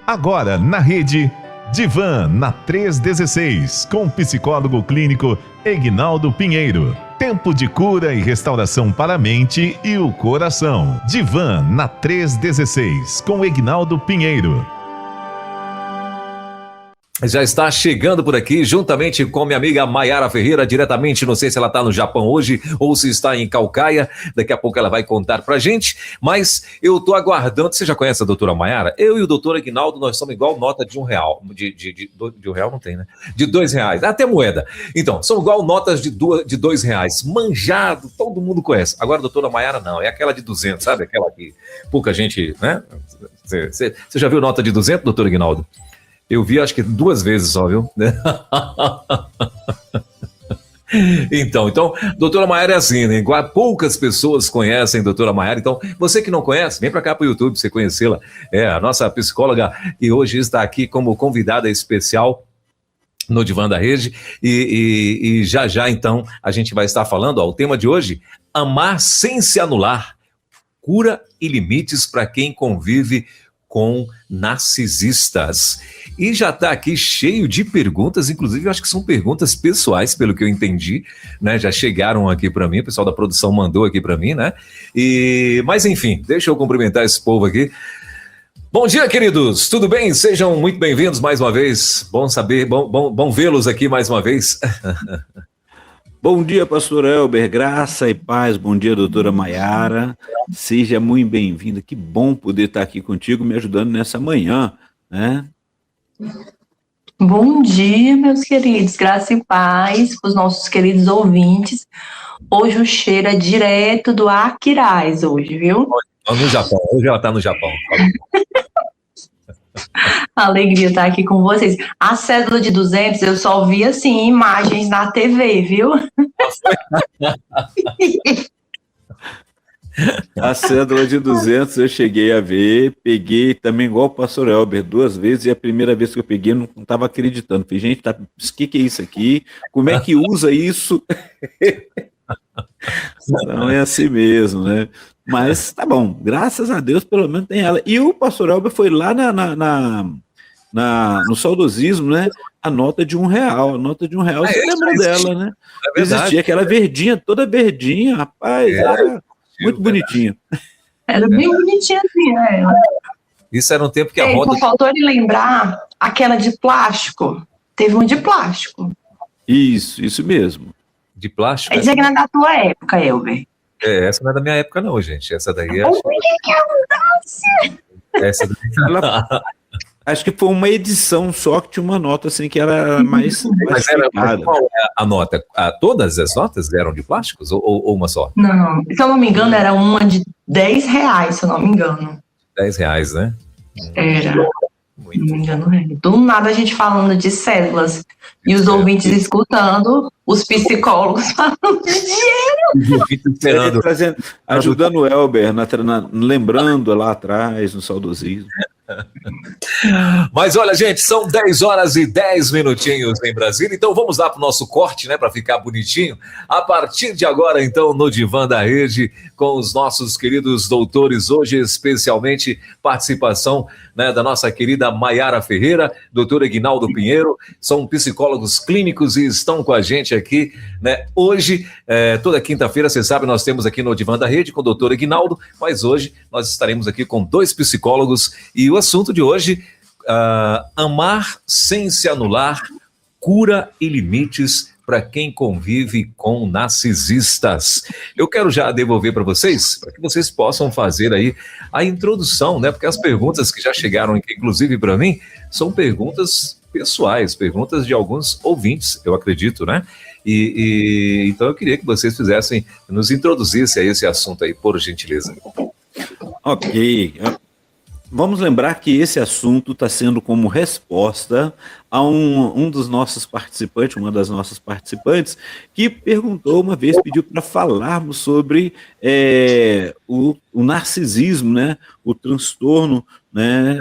Agora na rede Divan na 316, com o psicólogo clínico Egnaldo Pinheiro. Tempo de cura e restauração para a mente e o coração. Divan na 316, com Egnaldo Pinheiro. Já está chegando por aqui, juntamente com minha amiga Maiara Ferreira, diretamente, não sei se ela está no Japão hoje ou se está em Caucaia, daqui a pouco ela vai contar pra gente, mas eu tô aguardando. Você já conhece a doutora Maiara? Eu e o doutor Egnaldo, nós somos igual nota de R$1, de R$1 não tem, né? De R$2, até moeda. Então, somos igual notas de R$2, manjado, todo mundo conhece. Agora a doutora Maiara não, é aquela de 200, sabe? Aquela que pouca gente, né? Você já viu nota de 200, doutor Egnaldo? Eu vi, acho que 2 vezes só, viu? Então, doutora Maiara é assim, né? Poucas pessoas conhecem a doutora Maiara. Então, você que não conhece, vem para cá para o YouTube para você conhecê-la. É a nossa psicóloga e hoje está aqui como convidada especial no Divã da Rede. E já, então, a gente vai estar falando, ó, o tema de hoje, amar sem se anular, cura e limites para quem convive com narcisistas. E já está aqui cheio de perguntas, inclusive eu acho que são perguntas pessoais, pelo que eu entendi, né? Já chegaram aqui para mim, o pessoal da produção mandou aqui para mim, né? Mas enfim, deixa eu cumprimentar esse povo aqui. Bom dia, queridos, tudo bem? Sejam muito bem-vindos mais uma vez. Bom saber, bom vê-los aqui mais uma vez. Bom dia, pastor Elber, graça e paz. Bom dia, doutora Maiara. Seja muito bem-vinda. Que bom poder estar aqui contigo, me ajudando nessa manhã, né? Bom dia, meus queridos. Graça e paz para os nossos queridos ouvintes. Hoje o cheiro é direto do Aquiraz, hoje, viu? No Japão. Hoje ela está no Japão. Alegria estar aqui com vocês. A cédula de 200 eu só vi assim, imagens na TV, viu? A cédula de 200 eu cheguei a ver, peguei também igual o pastor Elber 2 vezes, e a primeira vez que eu peguei eu não estava acreditando. Falei, gente, o que é isso aqui? Como é que usa isso? Não é assim mesmo, né? Mas tá bom, graças a Deus pelo menos tem ela. E o pastor Elber foi lá no saudosismo, né? A nota de R$1, a nota de R$1, você lembra dela, né? É existia aquela verdinha, toda verdinha, rapaz, era muito bonitinha. Era bem bonitinha assim, ela. Isso era um tempo que a roda... Faltou ele lembrar aquela de plástico. Teve um de plástico. Isso mesmo. De plástico? É dizer que não é da tua época, Elber. Essa não é da minha época não, gente. Essa daí é... O que é a Essa daí... Acho que foi uma edição só que tinha uma nota assim que era mais Mas qual é a nota? Todas as notas eram de plásticos ou uma só? Não, se eu não me engano, era uma de R$10, se eu não me engano. R$10, né? Era. Muito. Não me engano, é. Do nada a gente falando de cédulas e os ouvintes escutando, os psicólogos falando de dinheiro. Esperando. Ajudando o Elber, lembrando lá atrás, no saudosismo. Mas olha, gente, são 10h10 em Brasília, então vamos lá para o nosso corte, né, para ficar bonitinho. A partir de agora, então, no Divã da Rede, com os nossos queridos doutores, hoje especialmente participação, né, da nossa querida Maiara Ferreira, doutor Egnaldo Pinheiro, são psicólogos clínicos e estão com a gente aqui, né, hoje, toda quinta-feira, você sabe, nós temos aqui no Divã da Rede com o doutor Egnaldo, mas hoje nós estaremos aqui com 2 psicólogos e o assunto de hoje, amar sem se anular, cura e limites para quem convive com narcisistas. Eu quero já devolver para vocês, para que vocês possam fazer aí a introdução, né? Porque as perguntas que já chegaram aqui, inclusive para mim, são perguntas pessoais, perguntas de alguns ouvintes, eu acredito, né? Então eu queria que vocês nos introduzissem a esse assunto aí, por gentileza. Ok. Vamos lembrar que esse assunto está sendo como resposta a um dos nossos participantes, uma das nossas participantes, que perguntou uma vez, pediu para falarmos sobre o narcisismo, né? O transtorno, né,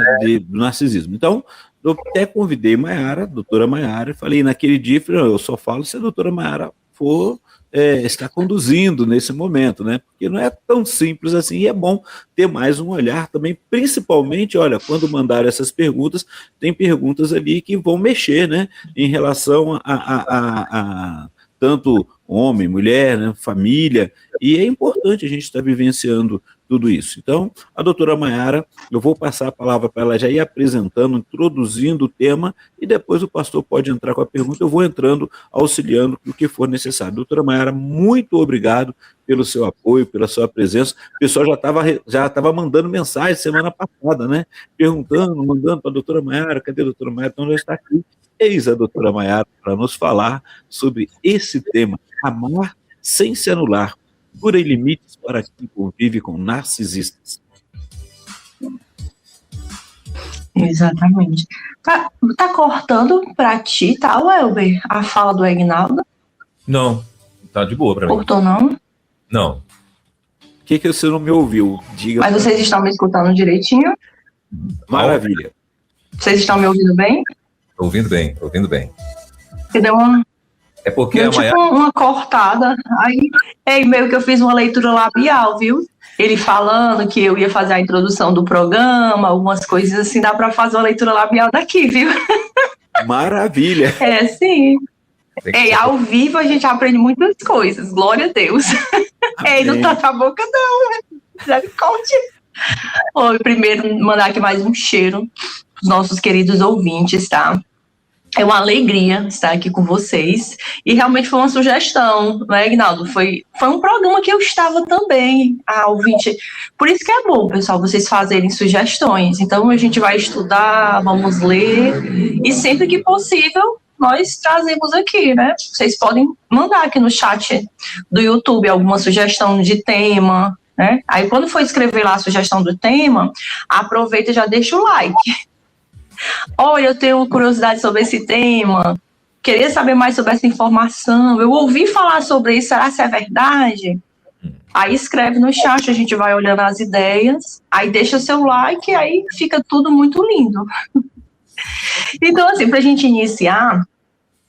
do narcisismo. Então, eu até convidei Maiara, a doutora Maiara, e falei naquele dia, eu só falo se a doutora Maiara for está conduzindo nesse momento, né? Porque não é tão simples assim, e é bom ter mais um olhar também, principalmente, olha, quando mandaram essas perguntas, tem perguntas ali que vão mexer, né? Em relação a tanto homem, mulher, né, família, e é importante a gente estar vivenciando tudo isso. Então, a doutora Maiara, eu vou passar a palavra para ela já ir apresentando, introduzindo o tema, e depois o pastor pode entrar com a pergunta, eu vou entrando, auxiliando no que for necessário. Doutora Maiara, muito obrigado pelo seu apoio, pela sua presença. O pessoal já estava mandando mensagem semana passada, né? Perguntando, mandando para a doutora Maiara, cadê a doutora Maiara? Então, já está aqui. Eis a doutora Maiara para nos falar sobre esse tema, amar sem se anular, cura e limites para quem convive com narcisistas. Exatamente. Tá cortando para ti, tá, Welber, a fala do Aguinaldo? Não, tá de boa para mim. Cortou, não? Não. O que você não me ouviu? Diga. Mas vocês estão me escutando direitinho? Maravilha. Vocês estão me ouvindo bem? Ouvindo bem, ouvindo bem. Você deu uma... É porque Deu a Maiara... tipo uma cortada. Aí meio que eu fiz uma leitura labial, viu? Ele falando que eu ia fazer a introdução do programa, algumas coisas assim, dá para fazer uma leitura labial daqui, viu? Maravilha. É, sim. Ao vivo a gente aprende muitas coisas, glória a Deus. Ei, não tá na boca não, já me conte. Primeiro, mandar aqui mais um cheiro para os nossos queridos ouvintes, tá? É uma alegria estar aqui com vocês. E realmente foi uma sugestão, né, Aguinaldo? Foi um programa que eu estava também, ouvinte. Por isso que é bom, pessoal, vocês fazerem sugestões. Então, a gente vai estudar, vamos ler. E sempre que possível, nós trazemos aqui, né? Vocês podem mandar aqui no chat do YouTube alguma sugestão de tema, né? Aí, quando for escrever lá a sugestão do tema, aproveita e já deixa o like. Olha, eu tenho curiosidade sobre esse tema, queria saber mais sobre essa informação, eu ouvi falar sobre isso, será que é verdade? Aí escreve no chat, a gente vai olhando as ideias, aí deixa seu like, aí fica tudo muito lindo. Então, assim, para a gente iniciar,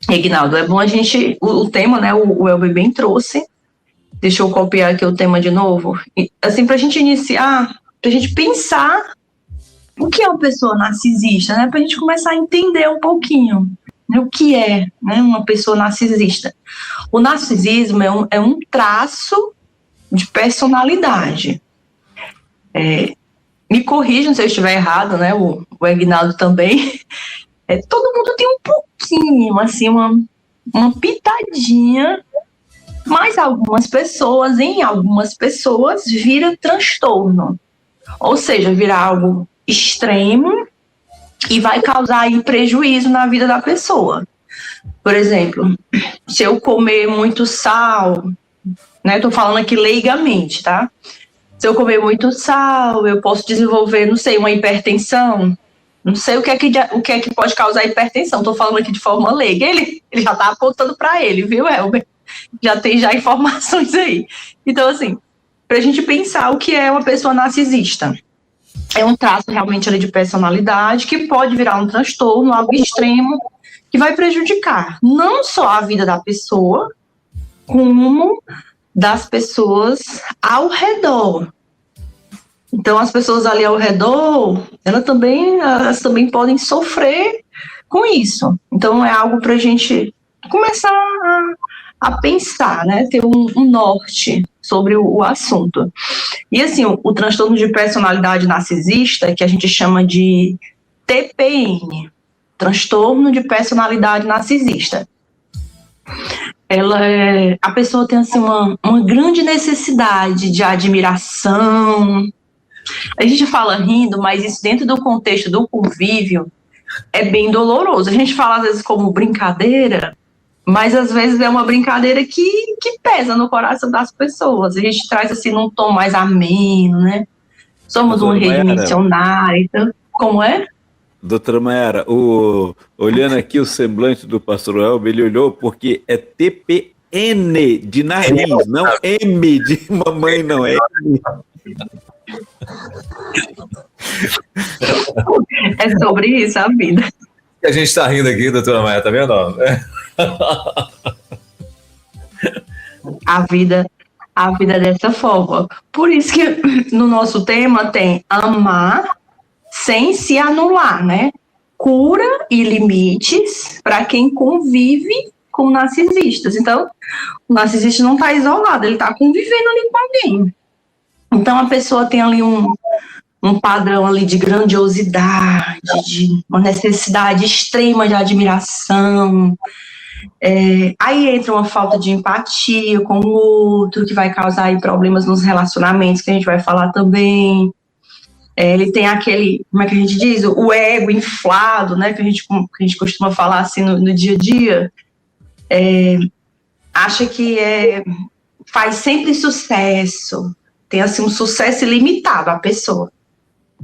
Aguinaldo, é bom a gente, o tema, né, o Welber bem trouxe, deixa eu copiar aqui o tema de novo, assim, para a gente iniciar, para a gente pensar o que é uma pessoa narcisista, né? Para a gente começar a entender um pouquinho, né, o que é, né, uma pessoa narcisista. O narcisismo é um traço de personalidade. Me corrijam se eu estiver errado, né? O Aguinaldo também. Todo mundo tem um pouquinho, assim, uma pitadinha, mas em algumas pessoas, vira transtorno. Ou seja, vira algo extremo e vai causar aí prejuízo na vida da pessoa. Por exemplo, se eu comer muito sal, né, tô falando aqui leigamente, tá? Se eu comer muito sal, eu posso desenvolver, não sei, uma hipertensão, não sei o que é que pode causar hipertensão, tô falando aqui de forma leiga, ele já tá apontando para ele, viu, Elber? Já tem informações aí. Então, assim, pra gente pensar o que é uma pessoa narcisista. É um traço realmente ali de personalidade que pode virar um transtorno, algo extremo, que vai prejudicar não só a vida da pessoa, como das pessoas ao redor. Então, as pessoas ali ao redor, elas também podem sofrer com isso. Então, é algo para a gente começar a pensar, né? Ter um norte sobre o assunto. E assim, o transtorno de personalidade narcisista, que a gente chama de TPN, transtorno de personalidade narcisista. A pessoa tem assim uma grande necessidade de admiração. A gente fala rindo, mas isso dentro do contexto do convívio é bem doloroso. A gente fala às vezes como brincadeira, mas às vezes é uma brincadeira que pesa no coração das pessoas. A gente traz assim num tom mais ameno, né? Somos uma rede missionária, então, como é? Doutora Maiara, olhando aqui o semblante do pastor Welber, ele olhou porque é TPN de nariz, não M de mamãe, não é M. É sobre isso a vida. A gente está rindo aqui, doutora Maiara, tá vendo? a vida dessa forma. Por isso que no nosso tema tem amar sem se anular, né? Cura e limites para quem convive com narcisistas. Então, o narcisista não está isolado, ele está convivendo ali com alguém. Então, a pessoa tem ali um padrão ali de grandiosidade, de uma necessidade extrema de admiração. Aí entra uma falta de empatia com o outro, que vai causar aí problemas nos relacionamentos, que a gente vai falar também. Ele tem aquele, como é que a gente diz? O ego inflado, né? Que a gente costuma falar assim no dia a dia. Acha que faz sempre sucesso, tem assim um sucesso ilimitado a pessoa.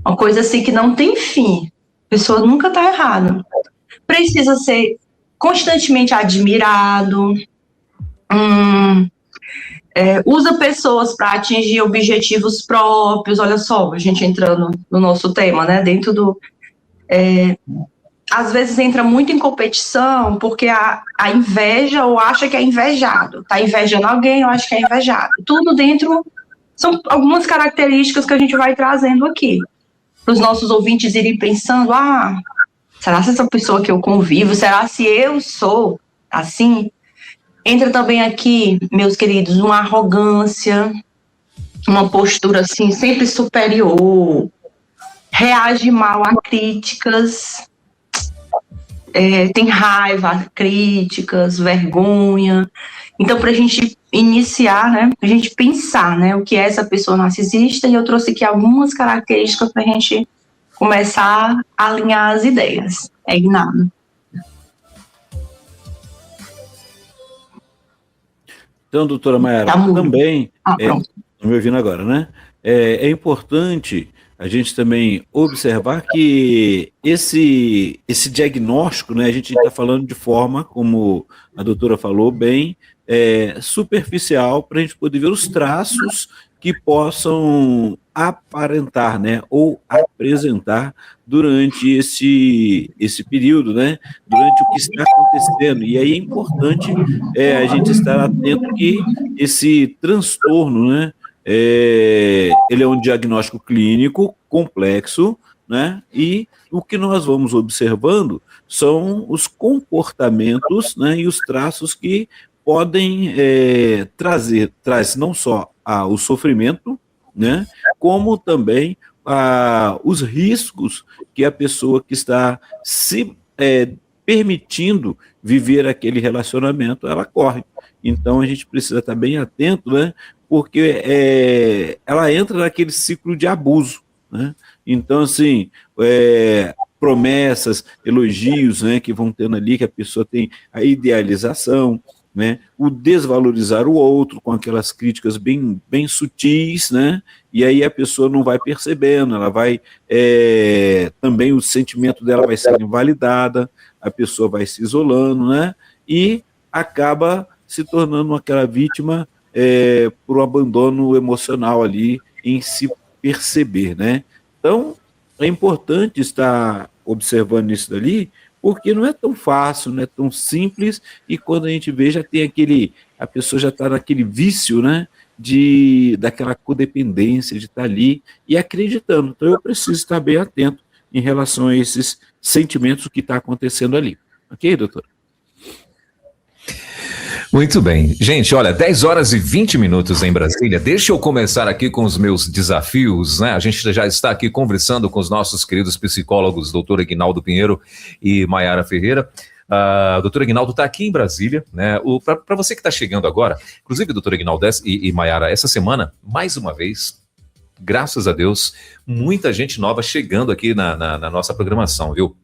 Uma coisa assim que não tem fim. A pessoa nunca está errada. Precisa ser constantemente admirado. Usa pessoas para atingir objetivos próprios. Olha só, a gente entrando no nosso tema, né? Dentro do... às vezes entra muito em competição porque a inveja ou acha que é invejado. Está invejando alguém ou acha que é invejado. Tudo dentro... São algumas características que a gente vai trazendo aqui. Para os nossos ouvintes irem pensando, será que essa pessoa que eu convivo, será se eu sou assim? Entra também aqui, meus queridos, uma arrogância, uma postura assim, sempre superior, reage mal a críticas, tem raiva a críticas, vergonha. Então, para a gente iniciar, né, a gente pensar, né, o que é essa pessoa narcisista, e eu trouxe aqui algumas características para a gente começar a alinhar as ideias. Ignaldo. Então, doutora Mayara, também, me ouvindo agora, né? É importante a gente também observar que esse diagnóstico, né, a gente está falando de forma, como a doutora falou bem, superficial, para a gente poder ver os traços que possam aparentar, né, ou apresentar durante esse período, né, durante o que está acontecendo. E aí é importante a gente estar atento que esse transtorno, né, ele é um diagnóstico clínico complexo, né, e o que nós vamos observando são os comportamentos, né, e os traços que podem traz não só o sofrimento, né, como também os riscos que a pessoa que está se permitindo viver aquele relacionamento, ela corre. Então, a gente precisa estar bem atento, né, porque ela entra naquele ciclo de abuso, né? Então, assim, promessas, elogios, né, que vão tendo ali, que a pessoa tem a idealização, né, o desvalorizar o outro com aquelas críticas bem, bem sutis, né, e aí a pessoa não vai percebendo, ela vai, também o sentimento dela vai sendo invalidada, a pessoa vai se isolando, né, e acaba se tornando aquela vítima por um abandono emocional ali em se perceber, né. Então, é importante estar observando isso dali, porque não é tão fácil, não é tão simples, e quando a gente vê, já tem a pessoa já está naquele vício, né, daquela codependência, de estar ali e acreditando. Então eu preciso estar bem atento em relação a esses sentimentos que está acontecendo ali. Ok, doutora? Muito bem. Gente, olha, 10 horas e 20 minutos em Brasília. Deixa eu começar aqui com os meus desafios, né? A gente já está aqui conversando com os nossos queridos psicólogos, doutor Eguinaldo Pinheiro e Mayara Ferreira. Doutor Eguinaldo está aqui em Brasília, né? Para você que está chegando agora, inclusive, doutor Eguinaldo e Mayara, essa semana, mais uma vez, graças a Deus, muita gente nova chegando aqui na nossa programação, viu?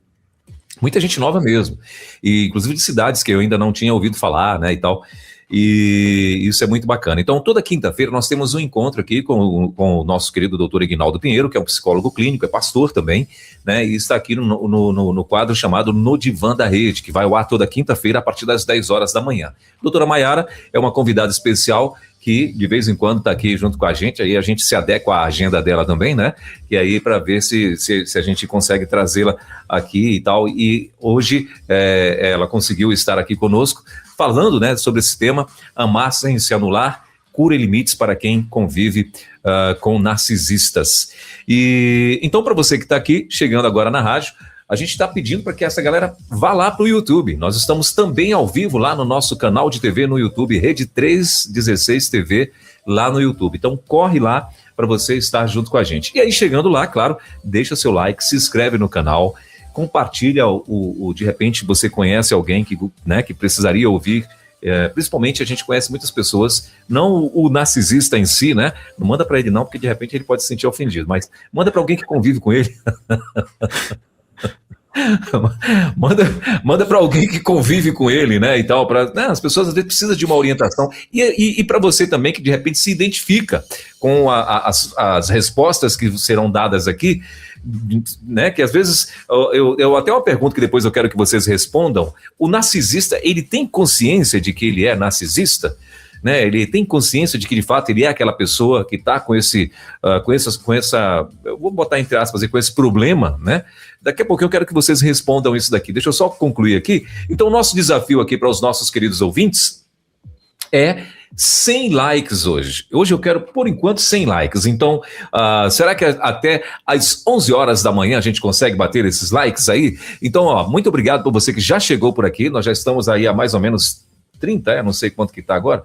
Muita gente nova mesmo, e inclusive de cidades que eu ainda não tinha ouvido falar, né, e tal, e isso é muito bacana. Então, toda quinta-feira nós temos um encontro aqui com o nosso querido doutor Eguinaldo Pinheiro, que é um psicólogo clínico, é pastor também, né, e está aqui no quadro chamado No Divã da Rede, que vai ao ar toda quinta-feira a partir das 10 horas da manhã. Doutora Mayara é uma convidada especial que de vez em quando está aqui junto com a gente, aí a gente se adequa à agenda dela também, né? E aí para ver se a gente consegue trazê-la aqui e tal. E hoje ela conseguiu estar aqui conosco, falando, né, sobre esse tema, amar sem se anular, cura e limites para quem convive com narcisistas. E então, para você que está aqui, chegando agora na rádio, a gente está pedindo para que essa galera vá lá para o YouTube. Nós estamos também ao vivo lá no nosso canal de TV no YouTube, Rede 316 TV, lá no YouTube. Então, corre lá para você estar junto com a gente. E aí, chegando lá, claro, deixa seu like, se inscreve no canal, compartilha de repente você conhece alguém que, né, que precisaria ouvir. Principalmente a gente conhece muitas pessoas, não o narcisista em si, né? Não manda para ele não, porque de repente ele pode se sentir ofendido, mas manda para alguém que convive com ele. manda para alguém que convive com ele, né? E tal, as pessoas às vezes precisam de uma orientação. E para você também que de repente se identifica com as respostas que serão dadas aqui, né, que às vezes eu até uma pergunta que depois eu quero que vocês respondam. O narcisista, ele tem consciência de que ele é narcisista? Né, ele tem consciência de que de fato ele é aquela pessoa que está com essa, eu vou botar entre aspas, com esse problema, né? Daqui a pouco eu quero que vocês respondam isso daqui. Deixa eu só concluir aqui. Então, o nosso desafio aqui para os nossos queridos ouvintes é 100 likes hoje. Hoje eu quero, por enquanto, 100 likes. Então, será que até às 11 horas da manhã a gente consegue bater esses likes aí? Então, muito obrigado por você que já chegou por aqui. Nós já estamos aí há mais ou menos 30, não sei quanto que está agora.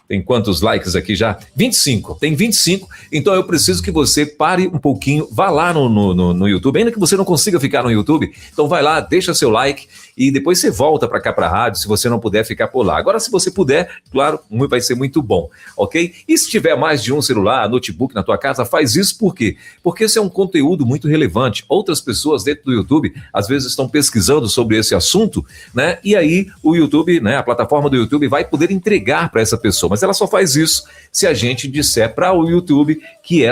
Tem quantos likes aqui já? 25, tem 25, então eu preciso que você pare um pouquinho, vá lá no YouTube, ainda que você não consiga ficar no YouTube, então vai lá, deixa seu like e depois você volta para cá para a rádio, se você não puder ficar por lá. Agora, se você puder, claro, vai ser muito bom, ok? E se tiver mais de um celular, notebook na tua casa, faz isso por quê? Porque esse é um conteúdo muito relevante. Outras pessoas dentro do YouTube, às vezes estão pesquisando sobre esse assunto, né? E aí o YouTube, né, a plataforma do YouTube vai poder entregar para essa pessoa, mas ela só faz isso se a gente disser para o YouTube que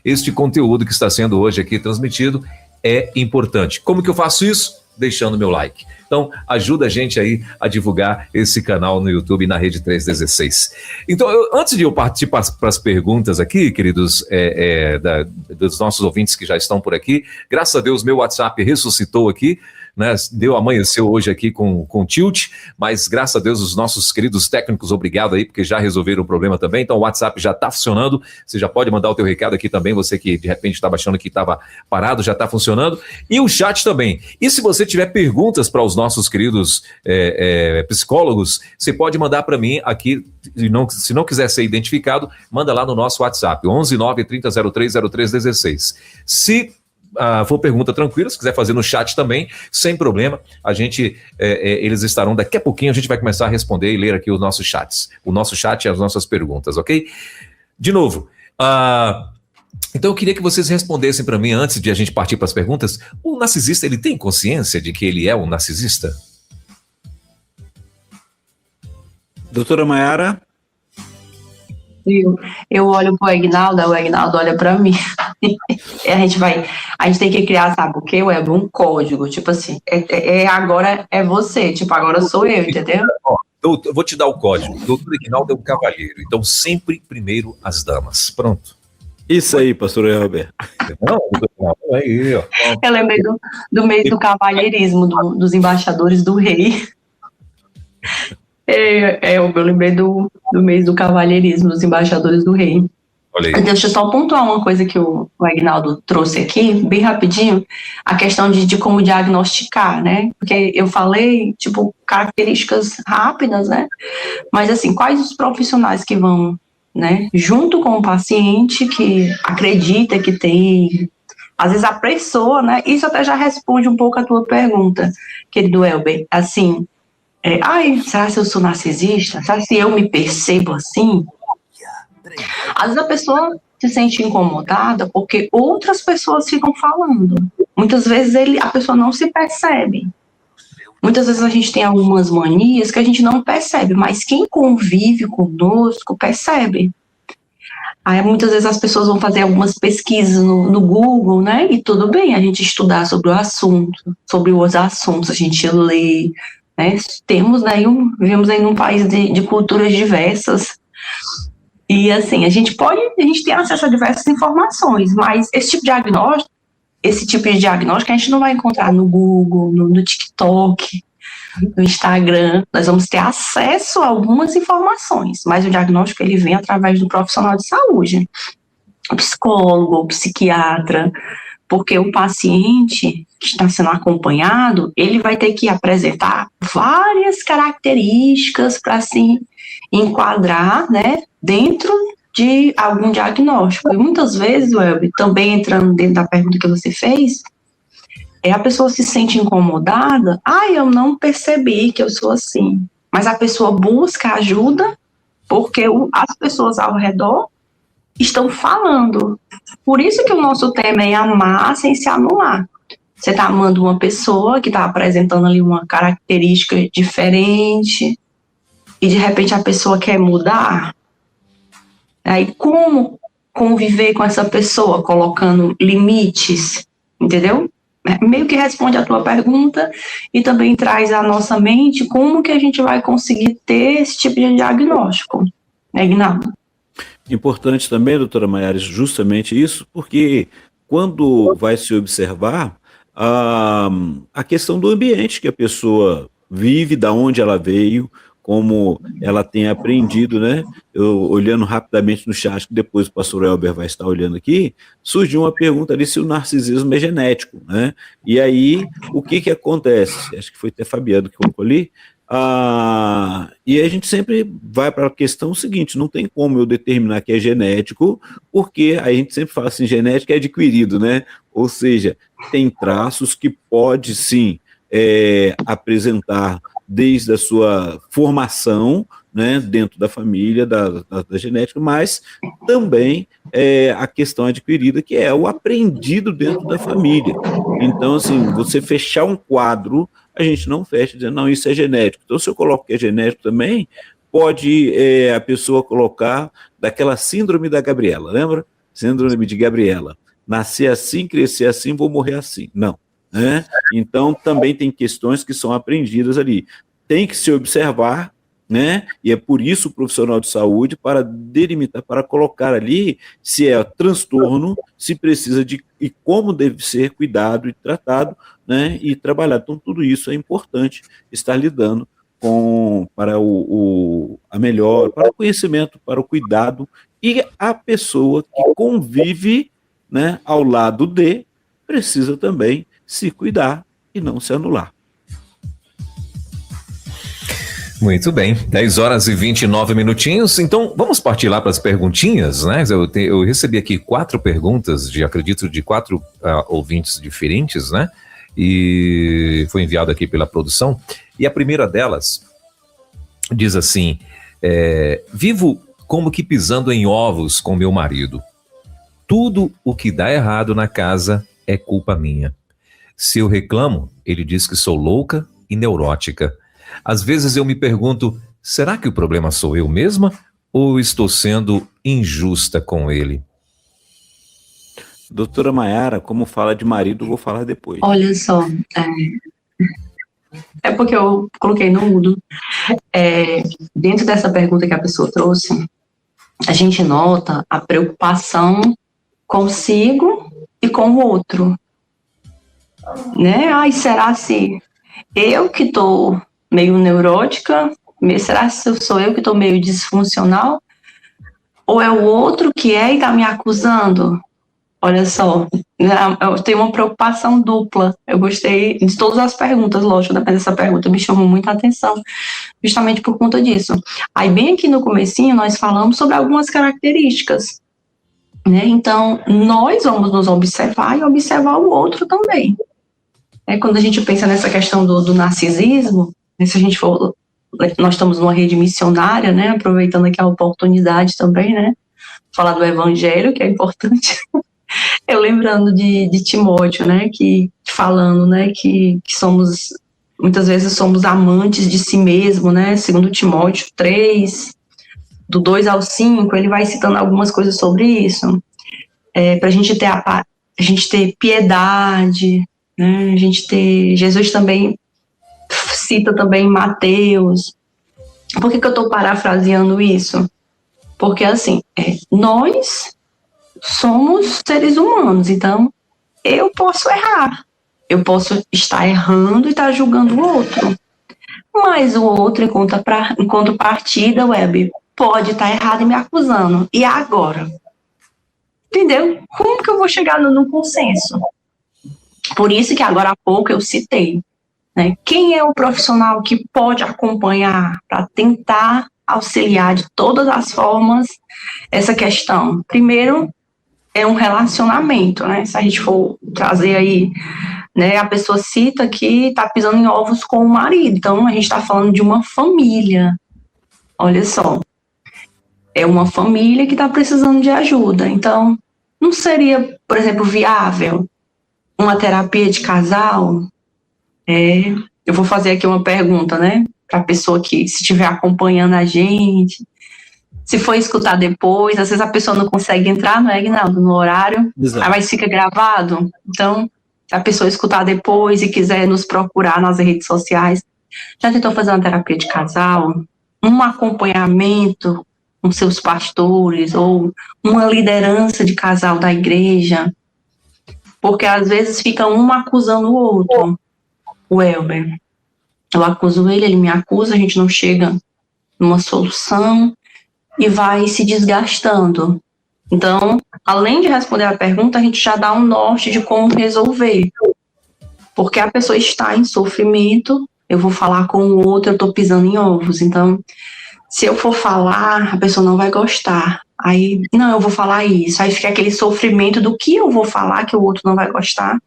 este conteúdo que está sendo hoje aqui transmitido é importante. Como que eu faço isso? Deixando meu like. Então, ajuda a gente aí a divulgar esse canal no YouTube na Rede 316. Então, antes de eu partir para as perguntas aqui, queridos, dos nossos ouvintes que já estão por aqui, graças a Deus, meu WhatsApp ressuscitou aqui, né, amanheceu hoje aqui com tilt, mas graças a Deus os nossos queridos técnicos, obrigado aí, porque já resolveram o problema também, então o WhatsApp já está funcionando, você já pode mandar o teu recado aqui também, você que de repente estava achando que estava parado, já está funcionando, e o chat também. E se você tiver perguntas para os nossos queridos psicólogos, você pode mandar para mim aqui, se não quiser ser identificado, manda lá no nosso WhatsApp, 11 9 30 03 0316. Se for pergunta tranquila, se quiser fazer no chat também, sem problema, eles estarão, daqui a pouquinho a gente vai começar a responder e ler aqui os nossos chats, o nosso chat e as nossas perguntas, ok? De novo, então eu queria que vocês respondessem para mim, antes de a gente partir para as perguntas, o narcisista, ele tem consciência de que ele é um narcisista? Doutora Mayara? Eu olho pro Aguinaldo, o Aguinaldo olha para mim. A gente tem que criar, sabe o quê, Web? Um código, tipo assim, agora é você, tipo, agora sou eu, entendeu? Eu vou te dar o código. O doutor Aguinaldo é um cavalheiro, então sempre primeiro as damas. Pronto. Isso aí, pastor Roberto. Aí, ó. Eu lembrei do mês do cavalheirismo, dos embaixadores do rei. Eu lembrei do mês do cavalheirismo, dos embaixadores do rei. Deixa eu só pontuar uma coisa que o Aguinaldo trouxe aqui, bem rapidinho, a questão de como diagnosticar, né? Porque eu falei, tipo, características rápidas, né? Mas, assim, quais os profissionais que vão, né, junto com o paciente que acredita que tem, às vezes a pessoa, né? Isso até já responde um pouco a tua pergunta, querido Elber, assim... será que eu sou narcisista? Será que eu me percebo assim? Às vezes a pessoa se sente incomodada porque outras pessoas ficam falando. Muitas vezes a pessoa não se percebe. Muitas vezes a gente tem algumas manias que a gente não percebe, mas quem convive conosco percebe. Aí muitas vezes as pessoas vão fazer algumas pesquisas no Google, né? E tudo bem a gente estudar sobre o assunto, sobre os assuntos, a gente lê, né? Vivemos aí num país de culturas diversas. E assim, a gente tem acesso a diversas informações, mas esse tipo de diagnóstico a gente não vai encontrar no Google, no TikTok, no Instagram, nós vamos ter acesso a algumas informações, mas o diagnóstico ele vem através do profissional de saúde, o psicólogo, o psiquiatra, porque o paciente que está sendo acompanhado, ele vai ter que apresentar várias características para se enquadrar, né, dentro de algum diagnóstico. E muitas vezes, Welber, também entrando dentro da pergunta que você fez, a pessoa se sente incomodada, eu não percebi que eu sou assim, mas a pessoa busca ajuda porque as pessoas ao redor estão falando. Por isso que o nosso tema é amar sem se anular. Você está amando uma pessoa que está apresentando ali uma característica diferente e de repente a pessoa quer mudar. Aí como conviver com essa pessoa colocando limites, entendeu? Meio que responde a tua pergunta e também traz à nossa mente como que a gente vai conseguir ter esse tipo de diagnóstico, né, Ignaldo? Importante também, doutora Maiara, justamente isso, porque quando vai se observar a questão do ambiente que a pessoa vive, da onde ela veio, como ela tem aprendido, né? Eu, olhando rapidamente no chat, que depois o pastor Elber vai estar olhando aqui, surgiu uma pergunta ali se o narcisismo é genético, né? E aí, o que acontece? Acho que foi até Fabiano que colocou ali. E a gente sempre vai para a questão seguinte, não tem como eu determinar que é genético, porque a gente sempre fala assim, genética é adquirido, né? Ou seja, tem traços que pode sim apresentar desde a sua formação, né, dentro da família, da genética, mas também a questão adquirida, que é o aprendido dentro da família. Então, assim, você fechar um quadro, a gente não fecha dizendo, não, isso é genético. Então, se eu coloco que é genético também, pode a pessoa colocar daquela síndrome da Gabriela, lembra? Síndrome de Gabriela. Nascer assim, crescer assim, vou morrer assim. Não. Né? Então, também tem questões que são aprendidas ali. Tem que se observar, né? E é por isso o profissional de saúde, para delimitar, para colocar ali se é transtorno, se precisa de e como deve ser cuidado e tratado, né? E trabalhado. Então, tudo isso é importante estar lidando com para a melhor, para o conhecimento, para o cuidado e a pessoa que convive, né, ao lado de, precisa também se cuidar e não se anular. Muito bem, 10 horas e 29 minutinhos, então vamos partir lá para as perguntinhas, né? Eu recebi aqui 4 perguntas, acredito, de 4 ouvintes diferentes, né? E foi enviado aqui pela produção, e a primeira delas diz assim, vivo como que pisando em ovos com meu marido. Tudo o que dá errado na casa é culpa minha. Se eu reclamo, ele diz que sou louca e neurótica. Às vezes eu me pergunto, será que o problema sou eu mesma ou estou sendo injusta com ele? Doutora Maiara, como fala de marido, vou falar depois. Olha só, é porque eu coloquei no mudo. Dentro dessa pergunta que a pessoa trouxe, a gente nota a preocupação consigo e com o outro. Né? Será se eu que estou meio neurótica? Será se sou eu que estou meio disfuncional? Ou é o outro que e está me acusando? Olha só, eu tenho uma preocupação dupla. Eu gostei de todas as perguntas, lógico, mas essa pergunta me chamou muita atenção, justamente por conta disso. Aí, bem aqui no comecinho, nós falamos sobre algumas características, né? Então, nós vamos nos observar e observar o outro também. Quando a gente pensa nessa questão do narcisismo, se a gente for, nós estamos numa rede missionária, né? Aproveitando aqui a oportunidade também, né? Falar do evangelho, que é importante. Eu lembrando de Timóteo, né? Que falando, né? Que somos, muitas vezes somos amantes de si mesmo, né? Segundo Timóteo 3, do 2 ao 5, ele vai citando algumas coisas sobre isso. Para a gente ter piedade, né? A gente ter, Jesus também cita também Mateus. Por que eu estou parafraseando isso? Porque assim, nós somos seres humanos, então eu posso errar, eu posso estar errando e estar julgando o outro. Mas o outro, em contrapartida, Web, pode estar errado e me acusando. E agora? Entendeu? Como que eu vou chegar no consenso? Por isso que agora há pouco eu citei, né? Quem é o profissional que pode acompanhar para tentar auxiliar de todas as formas essa questão? Primeiro, é um relacionamento, né? Se a gente for trazer aí, né? A pessoa cita que está pisando em ovos com o marido. Então, a gente está falando de uma família. Olha só. É uma família que está precisando de ajuda. Então, não seria, por exemplo, viável uma terapia de casal? Eu vou fazer aqui uma pergunta, né? Para a pessoa que, se estiver acompanhando a gente, se for escutar depois, às vezes a pessoa não consegue entrar, não é, Aguinaldo, no horário, mas fica gravado. Então, se a pessoa escutar depois e quiser nos procurar nas redes sociais, já tentou fazer uma terapia de casal? Um acompanhamento com seus pastores ou uma liderança de casal da igreja? Porque às vezes fica um acusando o outro. O Elber, eu acuso ele me acusa, a gente não chega numa solução e vai se desgastando. Então, além de responder a pergunta, a gente já dá um norte de como resolver. Porque a pessoa está em sofrimento, eu vou falar com o outro, eu estou pisando em ovos. Então, se eu for falar, a pessoa não vai gostar. Aí, não, eu vou falar isso. Aí fica aquele sofrimento do que eu vou falar que o outro não vai gostar,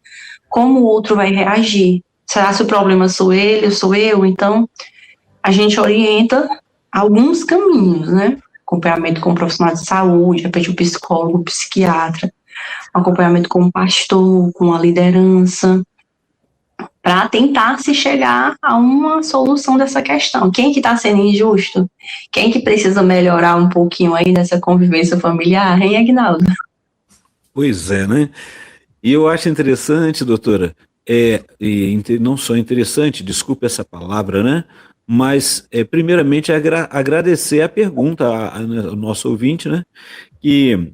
como o outro vai reagir. Será que o problema sou ele, sou eu? Então, a gente orienta alguns caminhos, né? Acompanhamento com um profissional de saúde, de repente um psicólogo, um psiquiatra, acompanhamento com um pastor, com a liderança, para tentar se chegar a uma solução dessa questão. Quem que está sendo injusto? Quem que precisa melhorar um pouquinho aí nessa convivência familiar, hein, Aguinaldo? Pois é, né? E eu acho interessante, doutora, não só interessante, desculpe essa palavra, né? Mas, primeiramente, agradecer a pergunta ao nosso ouvinte, né? Que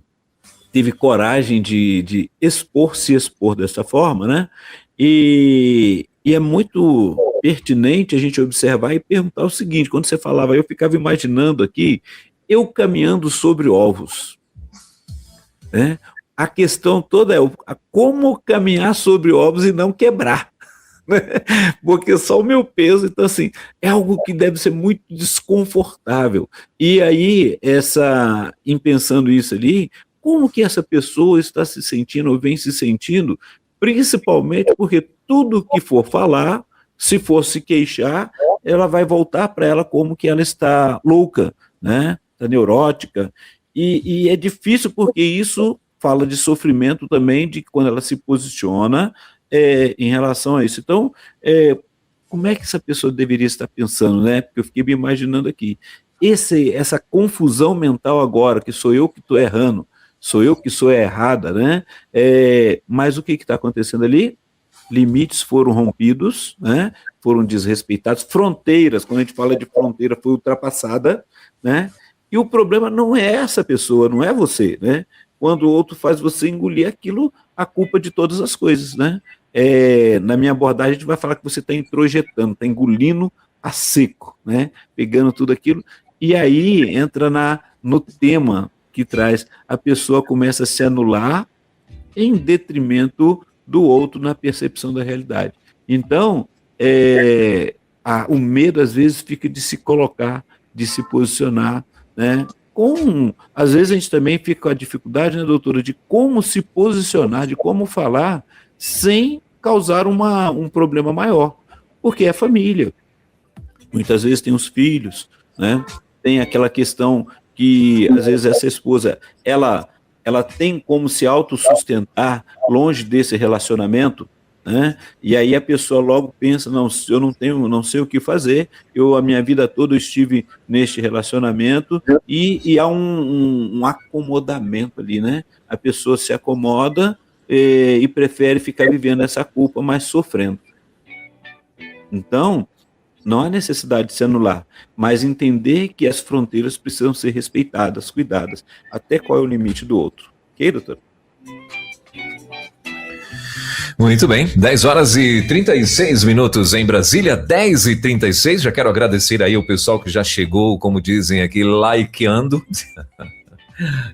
teve coragem de se expor dessa forma, né? E é muito pertinente a gente observar e perguntar o seguinte: quando você falava, eu ficava imaginando aqui, eu caminhando sobre ovos, né? A questão toda é como caminhar sobre ovos e não quebrar, né? Porque só o meu peso, então assim, é algo que deve ser muito desconfortável. E aí, em pensando isso ali, como que essa pessoa está se sentindo ou vem se sentindo, principalmente porque tudo que for falar, se for se queixar, ela vai voltar para ela como que ela está louca, né? Está neurótica, e é difícil porque isso fala de sofrimento também, de quando ela se posiciona em relação a isso. Então, como é que essa pessoa deveria estar pensando, né? Porque eu fiquei me imaginando aqui. Essa confusão mental agora, que sou eu que estou errando, sou eu que sou errada, né? Mas o que está acontecendo ali? Limites foram rompidos, né? Foram desrespeitados, fronteiras, quando a gente fala de fronteira, foi ultrapassada, né? E o problema não é essa pessoa, não é você, né? Quando o outro faz você engolir aquilo, a culpa de todas as coisas, né? Na minha abordagem, a gente vai falar que você está introjetando, está engolindo a seco, né? Pegando tudo aquilo, e aí entra no tema que traz, a pessoa começa a se anular em detrimento do outro na percepção da realidade. Então, o medo, às vezes, fica de se colocar, de se posicionar, né? Às vezes a gente também fica com a dificuldade, né, doutora, de como se posicionar, de como falar sem causar um problema maior, porque é família. Muitas vezes tem os filhos, né? Tem aquela questão que, às vezes, essa esposa, ela tem como se autossustentar longe desse relacionamento, né? E aí a pessoa logo pensa, não, eu não sei o que fazer, a minha vida toda eu estive neste relacionamento, e há um acomodamento ali, né? A pessoa se acomoda e prefere ficar vivendo essa culpa, mas sofrendo. Então, não há necessidade de se anular, mas entender que as fronteiras precisam ser respeitadas, cuidadas, até qual é o limite do outro. Ok, doutor? Muito bem, 10 horas e 36 minutos em Brasília, 10h36. Já quero agradecer aí o pessoal que já chegou, como dizem aqui, likeando.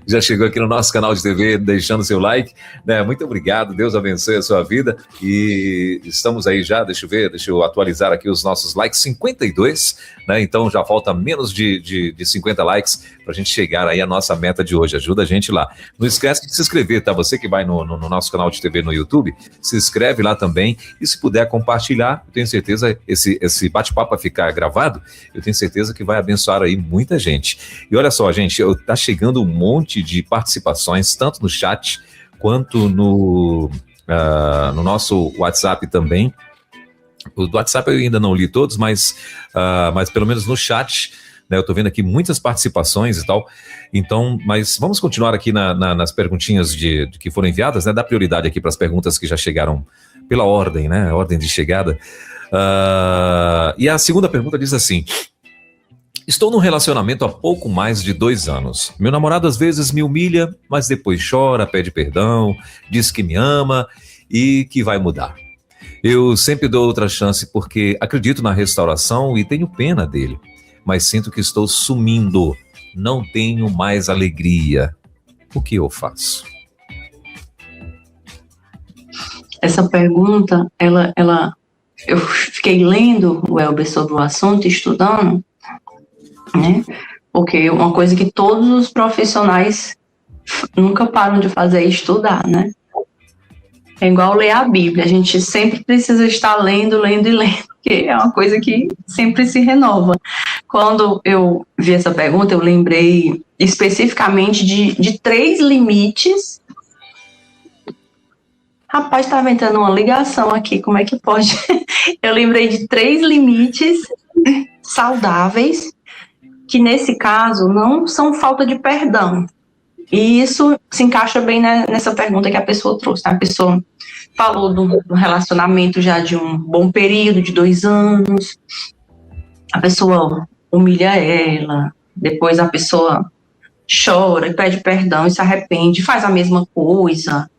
Já chegou aqui no nosso canal de TV, deixando seu like, né? Muito obrigado, Deus abençoe a sua vida. E estamos aí já, deixa eu atualizar aqui os nossos likes, 52, né? Então já falta menos de 50 likes pra gente chegar aí à nossa meta de hoje. Ajuda a gente lá. Não esquece de se inscrever, tá? Você que vai no nosso canal de TV no YouTube, se inscreve lá também. E se puder compartilhar, eu tenho certeza, esse bate-papo vai ficar gravado, eu tenho certeza que vai abençoar aí muita gente. E olha só, gente, tá chegando um monte de participações, tanto no chat quanto no nosso WhatsApp também. O do WhatsApp eu ainda não li todos, mas pelo menos no chat, né, eu estou vendo aqui muitas participações e tal. Então, mas vamos continuar aqui nas perguntinhas que foram enviadas, né? Dá prioridade aqui para as perguntas que já chegaram pela ordem, né? Ordem de chegada. E a segunda pergunta diz assim: estou num relacionamento há pouco mais de 2 anos. Meu namorado às vezes me humilha, mas depois chora, pede perdão, diz que me ama e que vai mudar. Eu sempre dou outra chance porque acredito na restauração e tenho pena dele, mas sinto que estou sumindo, não tenho mais alegria. O que eu faço? Essa pergunta, eu fiquei lendo, Welber, sobre o assunto, estudando, né? Porque uma coisa que todos os profissionais nunca param de fazer é estudar, né? É igual ler a Bíblia, a gente sempre precisa estar lendo, porque é uma coisa que sempre se renova. Quando eu vi essa pergunta, eu lembrei especificamente de 3 limites. Rapaz, estava entrando uma ligação aqui, como é que pode? Eu lembrei de 3 limites saudáveis, que nesse caso não são falta de perdão. E isso se encaixa bem nessa pergunta que a pessoa trouxe. A pessoa falou do relacionamento já de um bom período, de 2 anos. A pessoa humilha ela, depois a pessoa chora e pede perdão e se arrepende, faz a mesma coisa.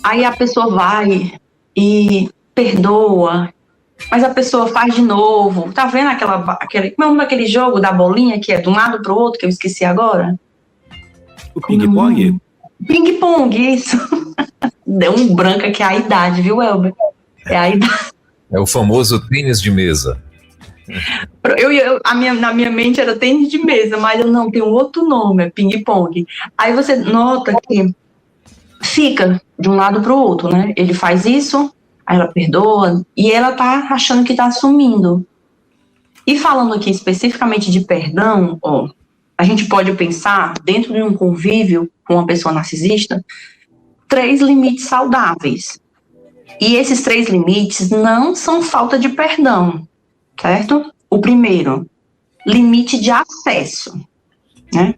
Aí a pessoa vai e perdoa, mas a pessoa faz de novo. Tá vendo aquele jogo da bolinha que é de um lado pro outro, que eu esqueci agora? O ping-pong? Ping-pong, isso. Deu um branco aqui, é a idade, viu, Welber? É a idade. É o famoso tênis de mesa. Na minha mente era tênis de mesa, mas eu não, tem um outro nome, é ping-pong. Aí você nota que fica de um lado pro outro, né? Ele faz isso, aí ela perdoa, e ela tá achando que tá assumindo. E falando aqui especificamente de perdão, a gente pode pensar, dentro de um convívio com uma pessoa narcisista, 3 limites saudáveis. E esses 3 limites não são falta de perdão, certo? O primeiro, limite de acesso, né?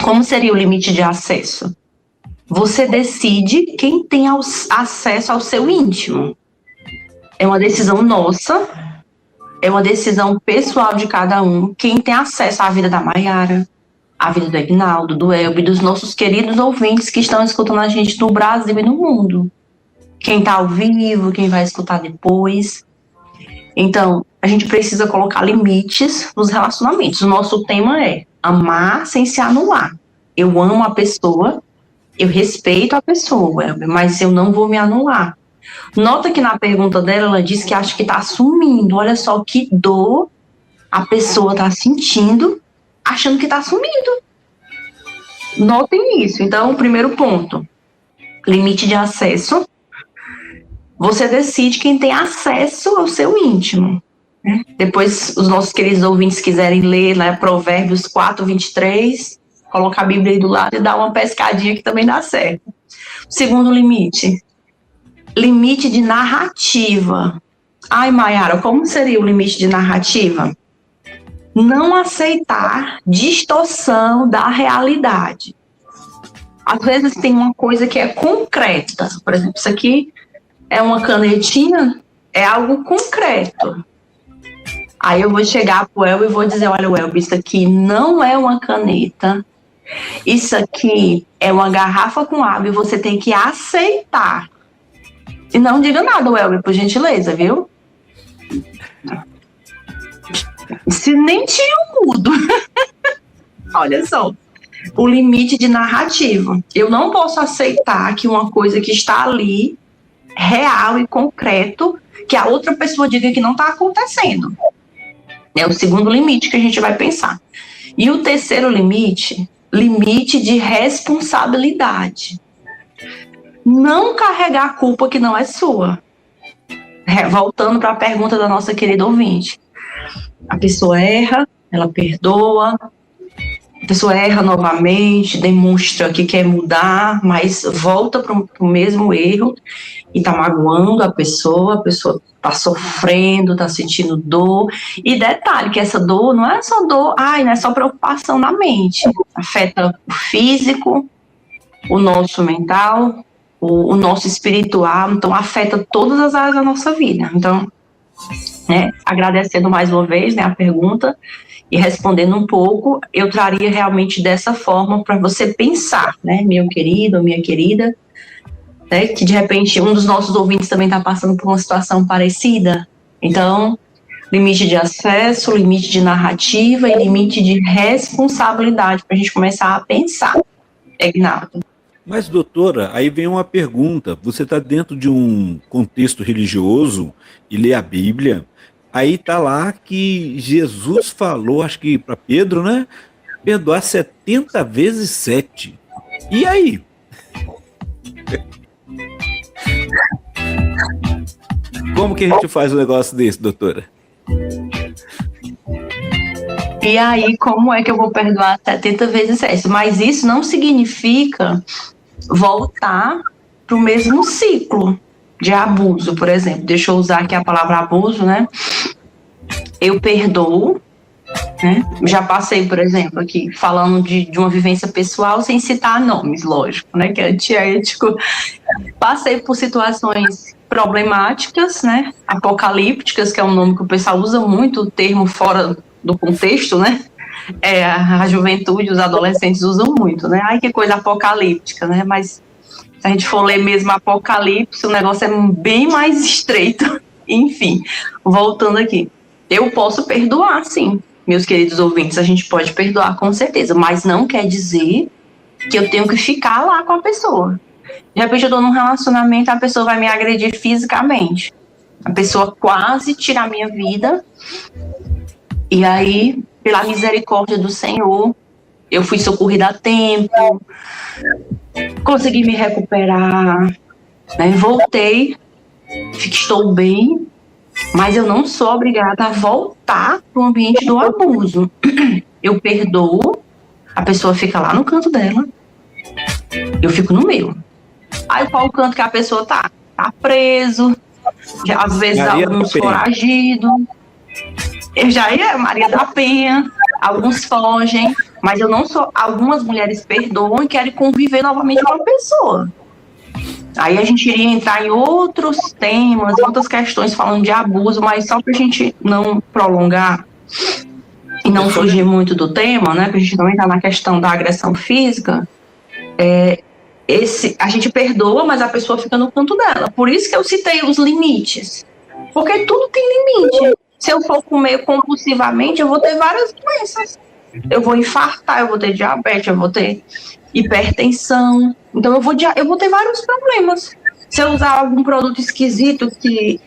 Como seria o limite de acesso? Você decide quem tem acesso ao seu íntimo. É uma decisão nossa, é uma decisão pessoal de cada um, quem tem acesso à vida da Maiara, à vida do Aguinaldo, do Welber, dos nossos queridos ouvintes que estão escutando a gente no Brasil e no mundo. Quem está ao vivo, quem vai escutar depois. Então, a gente precisa colocar limites nos relacionamentos. O nosso tema é amar sem se anular. Eu amo a pessoa, eu respeito a pessoa, Welber, mas eu não vou me anular. Nota que na pergunta dela, ela diz que acha que está assumindo. Olha só que dor a pessoa está sentindo, achando que está assumindo. Notem isso. Então, o primeiro ponto, limite de acesso. Você decide quem tem acesso ao seu íntimo. Né? Depois, os nossos queridos ouvintes quiserem ler, né, Provérbios 4:23, coloca a Bíblia aí do lado e dá uma pescadinha que também dá certo. Segundo limite, limite de narrativa. Ai, Maiara, como seria o limite de narrativa? Não aceitar distorção da realidade. Às vezes tem uma coisa que é concreta. Por exemplo, isso aqui é uma canetinha, é algo concreto. Aí eu vou chegar pro Welber e vou dizer, olha, Welber, isso aqui não é uma caneta, isso aqui é uma garrafa com água e você tem que aceitar. E não diga nada, Welber, por gentileza, viu? Silencio mudo. Olha só, o limite de narrativa. Eu não posso aceitar que uma coisa que está ali, real e concreto, que a outra pessoa diga que não está acontecendo. É o segundo limite que a gente vai pensar. E o terceiro limite, limite de responsabilidade. Não carregar a culpa que não é sua. Voltando para a pergunta da nossa querida ouvinte. A pessoa erra, ela perdoa, a pessoa erra novamente, demonstra que quer mudar, mas volta para o mesmo erro e está magoando a pessoa está sofrendo, está sentindo dor. E detalhe, que essa dor não é só dor, não é só preocupação na mente, afeta o físico, o nosso mental, o nosso espiritual, então afeta todas as áreas da nossa vida. Então, agradecendo mais uma vez, a pergunta e respondendo um pouco, eu traria realmente dessa forma para você pensar, meu querido ou minha querida, que de repente um dos nossos ouvintes também está passando por uma situação parecida. Então, limite de acesso, limite de narrativa e limite de responsabilidade para a gente começar a pensar. Egnaldo. Mas, doutora, aí vem uma pergunta. Você está dentro de um contexto religioso e lê a Bíblia, aí está lá que Jesus falou, acho que para Pedro, perdoar 70 vezes 7. E aí? Como que a gente faz um negócio desse, doutora? E aí, como é que eu vou perdoar 70 vezes 7? Mas isso não significa voltar para o mesmo ciclo de abuso, por exemplo. Deixa eu usar aqui a palavra abuso, Eu perdoo, Já passei, por exemplo, aqui, falando de uma vivência pessoal, sem citar nomes, lógico, que é antiético. Passei por situações problemáticas, apocalípticas, que é um nome que o pessoal usa muito, o termo fora do contexto, a juventude, os adolescentes usam muito, Ai, que coisa apocalíptica, Mas se a gente for ler mesmo Apocalipse, o negócio é bem mais estreito. Enfim, voltando aqui. Eu posso perdoar, sim, meus queridos ouvintes, a gente pode perdoar com certeza, mas não quer dizer que eu tenho que ficar lá com a pessoa. De repente eu estou num relacionamento, a pessoa vai me agredir fisicamente. A pessoa quase tira a minha vida. E aí, pela misericórdia do Senhor, eu fui socorrida a tempo, consegui me recuperar, voltei, estou bem, mas eu não sou obrigada a voltar para o ambiente do abuso. Eu perdoo, a pessoa fica lá no canto dela, eu fico no meu. Aí qual o canto que a pessoa tá? Tá preso, às vezes alguns foragidos. Eu já ia, Maria da Penha, alguns fogem, mas eu não sou. Algumas mulheres perdoam e querem conviver novamente com a pessoa. Aí a gente iria entrar em outros temas, outras questões falando de abuso, mas só pra gente não prolongar e não fugir muito do tema, pra gente não entrar na questão da agressão física, a gente perdoa, mas a pessoa fica no canto dela. Por isso que eu citei os limites, porque tudo tem limite. Se eu for comer compulsivamente, eu vou ter várias doenças. Eu vou infartar, eu vou ter diabetes, eu vou ter hipertensão. Então eu vou ter vários problemas. Se eu usar algum produto esquisito que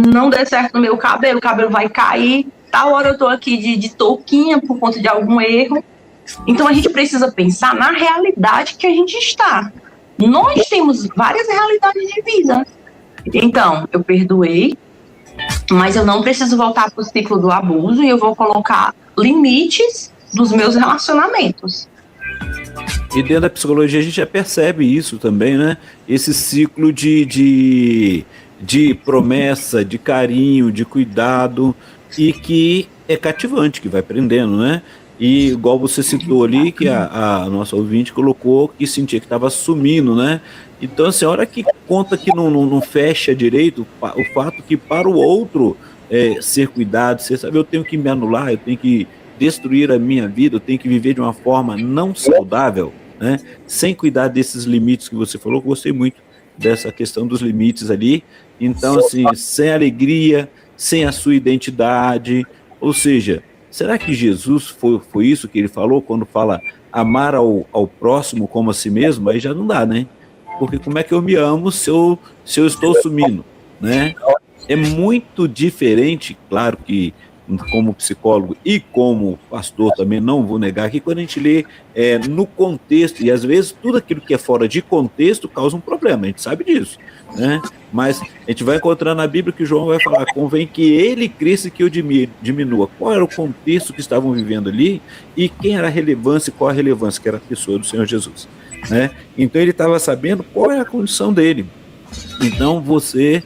não der certo no meu cabelo, o cabelo vai cair. Tal hora eu tô aqui de touquinha por conta de algum erro. Então a gente precisa pensar na realidade que a gente está. Nós temos várias realidades de vida. Então, eu perdoei, mas eu não preciso voltar para o ciclo do abuso e eu vou colocar limites dos meus relacionamentos. E dentro da psicologia a gente já percebe isso também, Esse ciclo de promessa, de carinho, de cuidado, e que é cativante, que vai prendendo, E igual você citou ali, que a nossa ouvinte colocou que sentia que estava sumindo, Então, assim, a hora que conta que não fecha direito, o fato que para o outro ser cuidado, eu tenho que me anular, eu tenho que destruir a minha vida, eu tenho que viver de uma forma não saudável, sem cuidar desses limites que você falou, que eu gostei muito. dessa questão dos limites ali. Então, assim, sem alegria, sem a sua identidade, ou seja, será que Jesus foi isso que ele falou quando fala amar ao próximo como a si mesmo? Aí já não dá, né? Porque como é que eu me amo se eu estou sumindo, né? É muito diferente, claro que como psicólogo e como pastor também não vou negar que quando a gente lê no contexto, e às vezes tudo aquilo que é fora de contexto causa um problema, a gente sabe disso, né? Mas a gente vai encontrar na Bíblia que João vai falar, convém que ele cresça e que eu diminua. Qual era o contexto que estavam vivendo ali e quem era a relevância e qual a relevância, que era a pessoa do Senhor Jesus, né? Então ele estava sabendo qual era a condição dele. Então você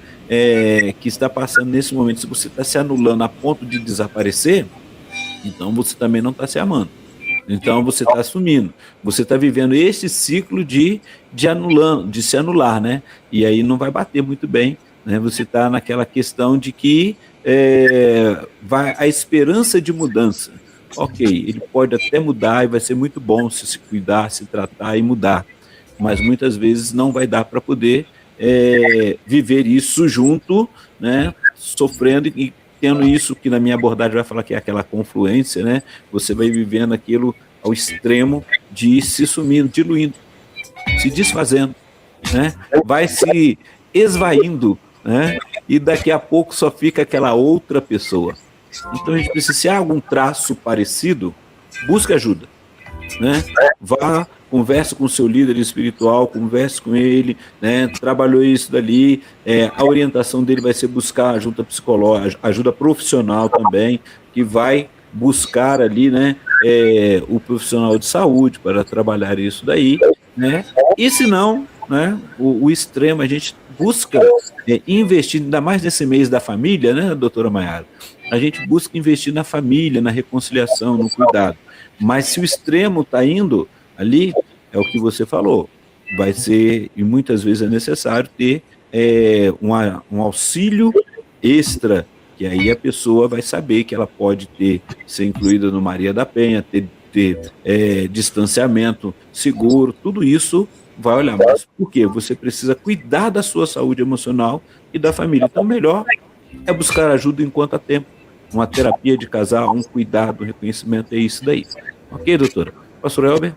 que está passando nesse momento, se você está se anulando a ponto de desaparecer, então você também não está se amando. Então você está assumindo, você está vivendo esse ciclo de se anular, né? E aí não vai bater muito bem, né? Você está naquela questão de que a esperança de mudança. Ok, ele pode até mudar e vai ser muito bom se cuidar, se tratar e mudar, mas muitas vezes não vai dar para poder viver isso junto, né? Sofrendo e tendo isso que na minha abordagem vai falar que é aquela confluência, né? Você vai vivendo aquilo ao extremo de se sumindo, diluindo, se desfazendo, né? Vai se esvaindo, né? E daqui a pouco só fica aquela outra pessoa. Então a gente precisa, se há algum traço parecido, busque ajuda, né? Vá, converse com o seu líder espiritual, converse com ele, né? Trabalhou isso dali, a orientação dele vai ser buscar ajuda psicológica, ajuda profissional também, que vai buscar ali, né, o profissional de saúde para trabalhar isso daí, né? E se não, né, o extremo, a gente busca investir, ainda mais nesse mês da família, né, doutora Maiara? A gente busca investir na família, na reconciliação, no cuidado. Mas se o extremo está indo ali, é o que você falou, vai ser, e muitas vezes é necessário ter um auxílio extra, que aí a pessoa vai saber que ela pode ser incluída no Maria da Penha, ter distanciamento seguro, tudo isso vai olhar. Mas por quê? Você precisa cuidar da sua saúde emocional e da família. Então, melhor é buscar ajuda enquanto há tempo. Uma terapia de casal, um cuidado, um reconhecimento, é isso daí. Ok, doutora? Pastor Elber?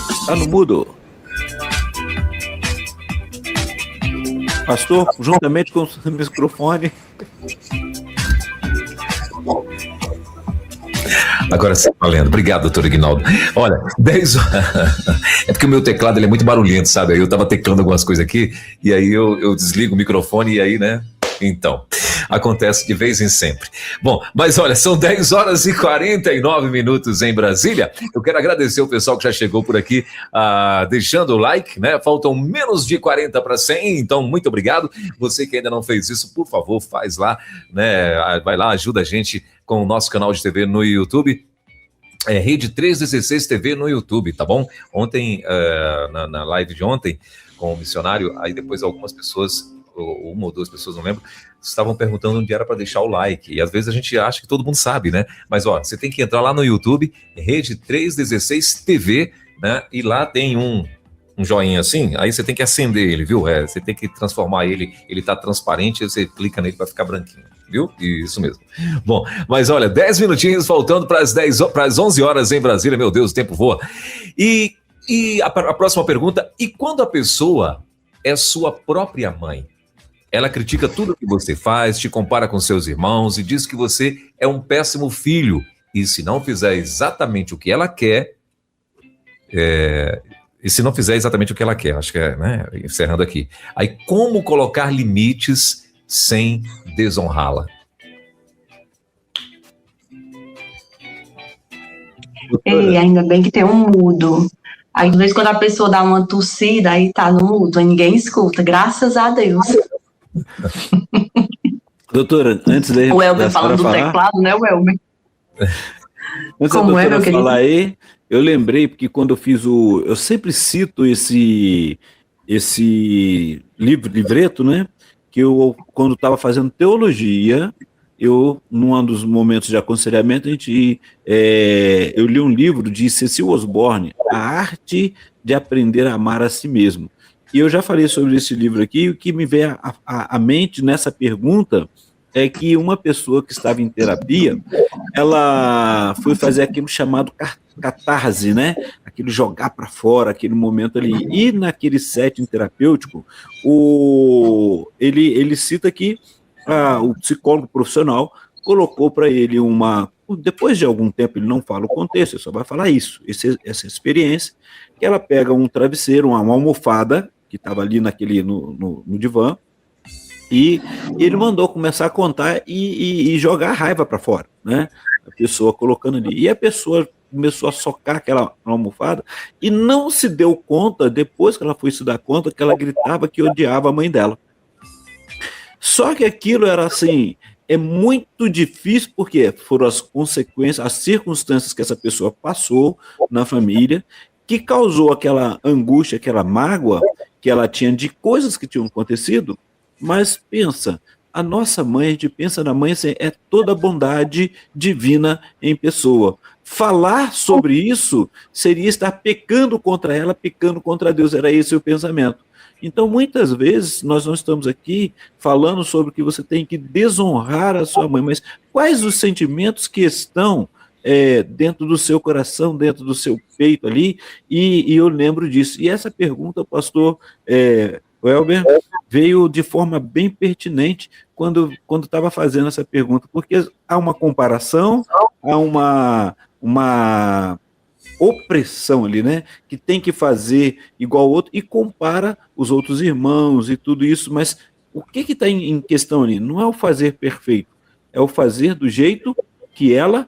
Está no mudo. Pastor, juntamente com o microfone. Agora sim, valendo. Obrigado, doutor Ignaldo. Olha, 10 horas. É porque o meu teclado ele é muito barulhento, sabe? Aí eu estava teclando algumas coisas aqui, e aí eu desligo o microfone, e aí, né? Então, acontece de vez em sempre. Bom, mas olha, são 10 horas e 49 minutos em Brasília. Eu quero agradecer o pessoal que já chegou por aqui, deixando o like, né? Faltam menos de 40 para 100, então muito obrigado. Você que ainda não fez isso, por favor, faz lá, né? Vai lá, ajuda a gente com o nosso canal de TV no YouTube. Rede 316 TV no YouTube, tá bom? Ontem, na live de ontem, com o missionário, aí depois algumas pessoas, uma ou duas pessoas, não lembro, estavam perguntando onde era para deixar o like, e às vezes a gente acha que todo mundo sabe, né? Mas ó, você tem que entrar lá no YouTube, Rede 316 TV, né? E lá tem um joinha assim, aí você tem que acender ele, viu? Você tem que transformar ele tá transparente, você clica nele para ficar branquinho, viu? Isso mesmo. Bom, mas olha, 10 minutinhos faltando para as 11 horas em Brasília, meu Deus, o tempo voa. E a próxima pergunta, e quando a pessoa é sua própria mãe? Ela critica tudo que você faz, te compara com seus irmãos e diz que você é um péssimo filho. E se não fizer exatamente o que ela quer, acho que né? Encerrando aqui. Aí, como colocar limites sem desonrá-la? Ei, ainda bem que tem um mudo. Aí, de vez em quando a pessoa dá uma tossida, aí tá no mudo, aí ninguém escuta, graças a Deus. Doutora, antes da o Elber falando do teclado, né, o Elber? Antes como da doutora falar aí, eu lembrei, porque quando eu fiz eu sempre cito esse livreto, né, que eu, quando estava fazendo teologia, num dos momentos de aconselhamento, eu li um livro de Cecil Osborne, A Arte de aprender a amar a si mesmo. E eu já falei sobre esse livro aqui, e o que me vem à mente nessa pergunta é que uma pessoa que estava em terapia, ela foi fazer aquilo chamado catarse, né? Aquilo jogar para fora, aquele momento ali. E naquele setting terapêutico, ele cita que o psicólogo profissional colocou para ele depois de algum tempo, ele não fala o contexto, ele só vai falar essa experiência, que ela pega um travesseiro, uma almofada, que estava ali no divã, e ele mandou começar a contar e jogar a raiva para fora, né? A pessoa colocando ali. E a pessoa começou a socar aquela almofada e não se deu conta, depois que ela foi se dar conta, que ela gritava que odiava a mãe dela. Só que aquilo era assim, é muito difícil, porque foram as consequências, as circunstâncias que essa pessoa passou na família, que causou aquela angústia, aquela mágoa que ela tinha de coisas que tinham acontecido. Mas pensa, a nossa mãe, a gente pensa na mãe, assim, é toda a bondade divina em pessoa. Falar sobre isso seria estar pecando contra ela, pecando contra Deus, era esse o pensamento. Então, muitas vezes, nós não estamos aqui falando sobre que você tem que desonrar a sua mãe, mas quais os sentimentos que estão dentro do seu coração, dentro do seu peito ali, e eu lembro disso. E essa pergunta, pastor Welber, veio de forma bem pertinente quando estava fazendo essa pergunta, porque há uma comparação, há uma opressão ali, né? Que tem que fazer igual ao outro e compara os outros irmãos e tudo isso, mas o que está em questão ali? Não é o fazer perfeito, é o fazer do jeito que ela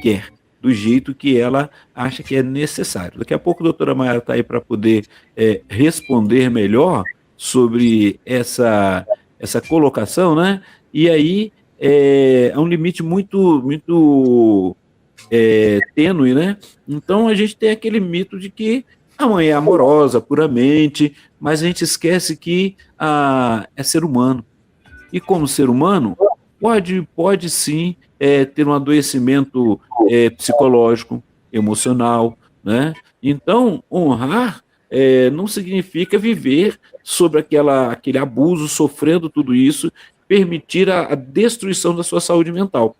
quer, do jeito que ela acha que é necessário. Daqui a pouco a doutora Mayara está aí para poder responder melhor sobre essa colocação, né? E aí é um limite muito tênue, né? Então a gente tem aquele mito de que a mãe é amorosa puramente, mas a gente esquece que é ser humano. E como ser humano, pode sim ter um adoecimento psicológico, emocional, né? Então, honrar não significa viver sobre aquele abuso, sofrendo tudo isso, permitir a destruição da sua saúde mental.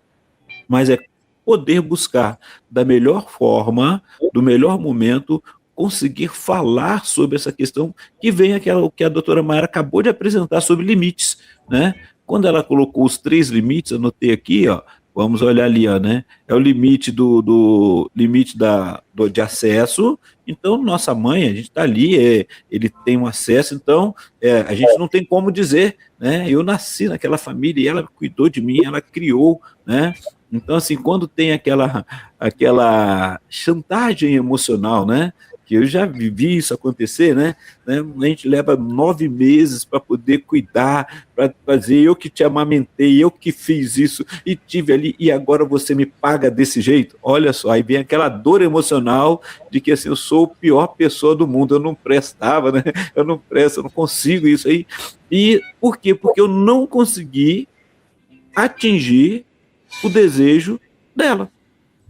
Mas é poder buscar da melhor forma, do melhor momento, conseguir falar sobre essa questão que vem o que a doutora Mayara acabou de apresentar sobre limites, né? Quando ela colocou os 3 limites, anotei aqui, ó, vamos olhar ali, ó, né? É o limite limite de acesso. Então, nossa mãe, a gente está ali, ele tem um acesso, então a gente não tem como dizer, né? Eu nasci naquela família e ela cuidou de mim, ela criou, né? Então, assim, quando tem aquela chantagem emocional, né? Que eu já vivi isso acontecer, né? A gente leva 9 meses para poder cuidar, para fazer, eu que te amamentei, eu que fiz isso e tive ali, e agora você me paga desse jeito? Olha só, aí vem aquela dor emocional de que assim, eu sou a pior pessoa do mundo, eu não prestava, né? Eu não presto, eu não consigo isso aí. E por quê? Porque eu não consegui atingir o desejo dela,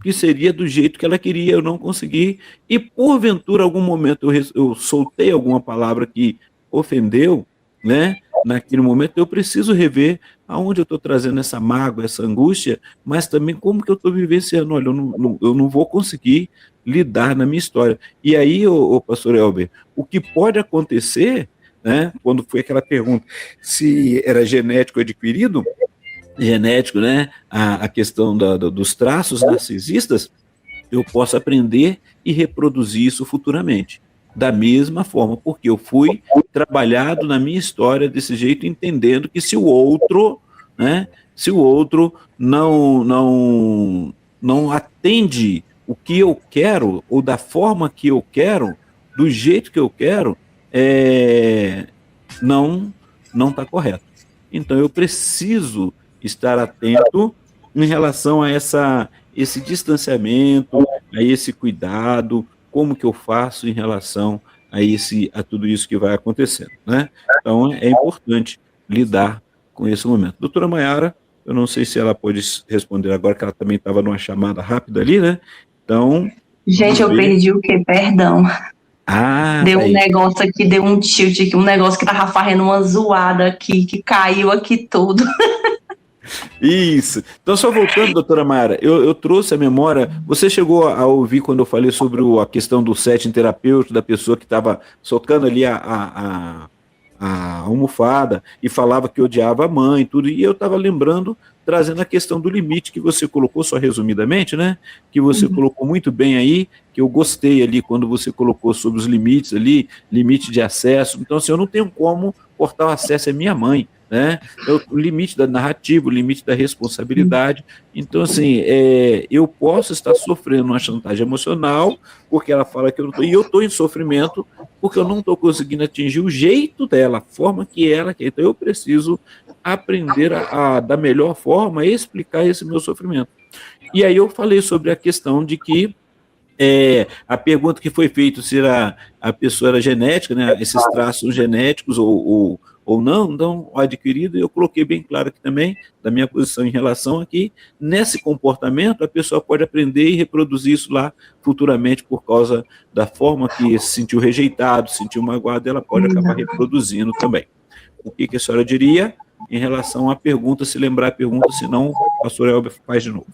que seria do jeito que ela queria, eu não consegui, e porventura, algum momento, eu soltei alguma palavra que ofendeu, né? Naquele momento, eu preciso rever aonde eu estou trazendo essa mágoa, essa angústia, mas também como que eu estou vivenciando. Olha, eu não vou conseguir lidar na minha história. E aí, o pastor Elber, o que pode acontecer, né? Quando foi aquela pergunta, se era genético adquirido, genético, né? A questão dos traços narcisistas, eu posso aprender e reproduzir isso futuramente. Da mesma forma, porque eu fui trabalhado na minha história desse jeito, entendendo que se o outro, né? Se o outro não atende o que eu quero, ou da forma que eu quero, do jeito que eu quero, não está correto. Então eu preciso estar atento em relação a esse distanciamento, a esse cuidado, como que eu faço em relação a tudo isso que vai acontecendo, né? Então é importante lidar com esse momento. Doutora Mayara, eu não sei se ela pode responder agora, que ela também estava numa chamada rápida ali, né? Então... Gente, eu perdi o quê? Perdão. Deu um aí. negócio aqui, deu um tilt aqui, um negócio que tava fazendo uma zoada aqui, que caiu aqui tudo. Isso. Então, só voltando, doutora Mayara, eu trouxe a memória. Você chegou a ouvir quando eu falei sobre a questão do setting terapêutico, da pessoa que estava socando ali a almofada e falava que odiava a mãe, tudo, e eu estava lembrando, trazendo a questão do limite que você colocou, só resumidamente, né? Que você colocou muito bem aí, que eu gostei ali quando você colocou sobre os limites ali, limite de acesso. Então, assim, eu não tenho como cortar o acesso à minha mãe, né? O limite da narrativa, o limite da responsabilidade. Então, assim, eu posso estar sofrendo uma chantagem emocional, porque ela fala que eu não estou, e eu estou em sofrimento, porque eu não estou conseguindo atingir o jeito dela, a forma que ela quer. Então, eu preciso aprender da melhor forma, explicar esse meu sofrimento. E aí eu falei sobre a questão de que a pergunta que foi feita, se a pessoa era genética, né, esses traços são genéticos ou não adquirido, eu coloquei bem claro aqui também, da minha posição em relação a que, nesse comportamento, a pessoa pode aprender e reproduzir isso lá futuramente por causa da forma que se sentiu rejeitado, se sentiu magoado, ela pode acabar reproduzindo também. O que a senhora diria em relação à pergunta, se lembrar a pergunta, senão o pastor Elber faz de novo.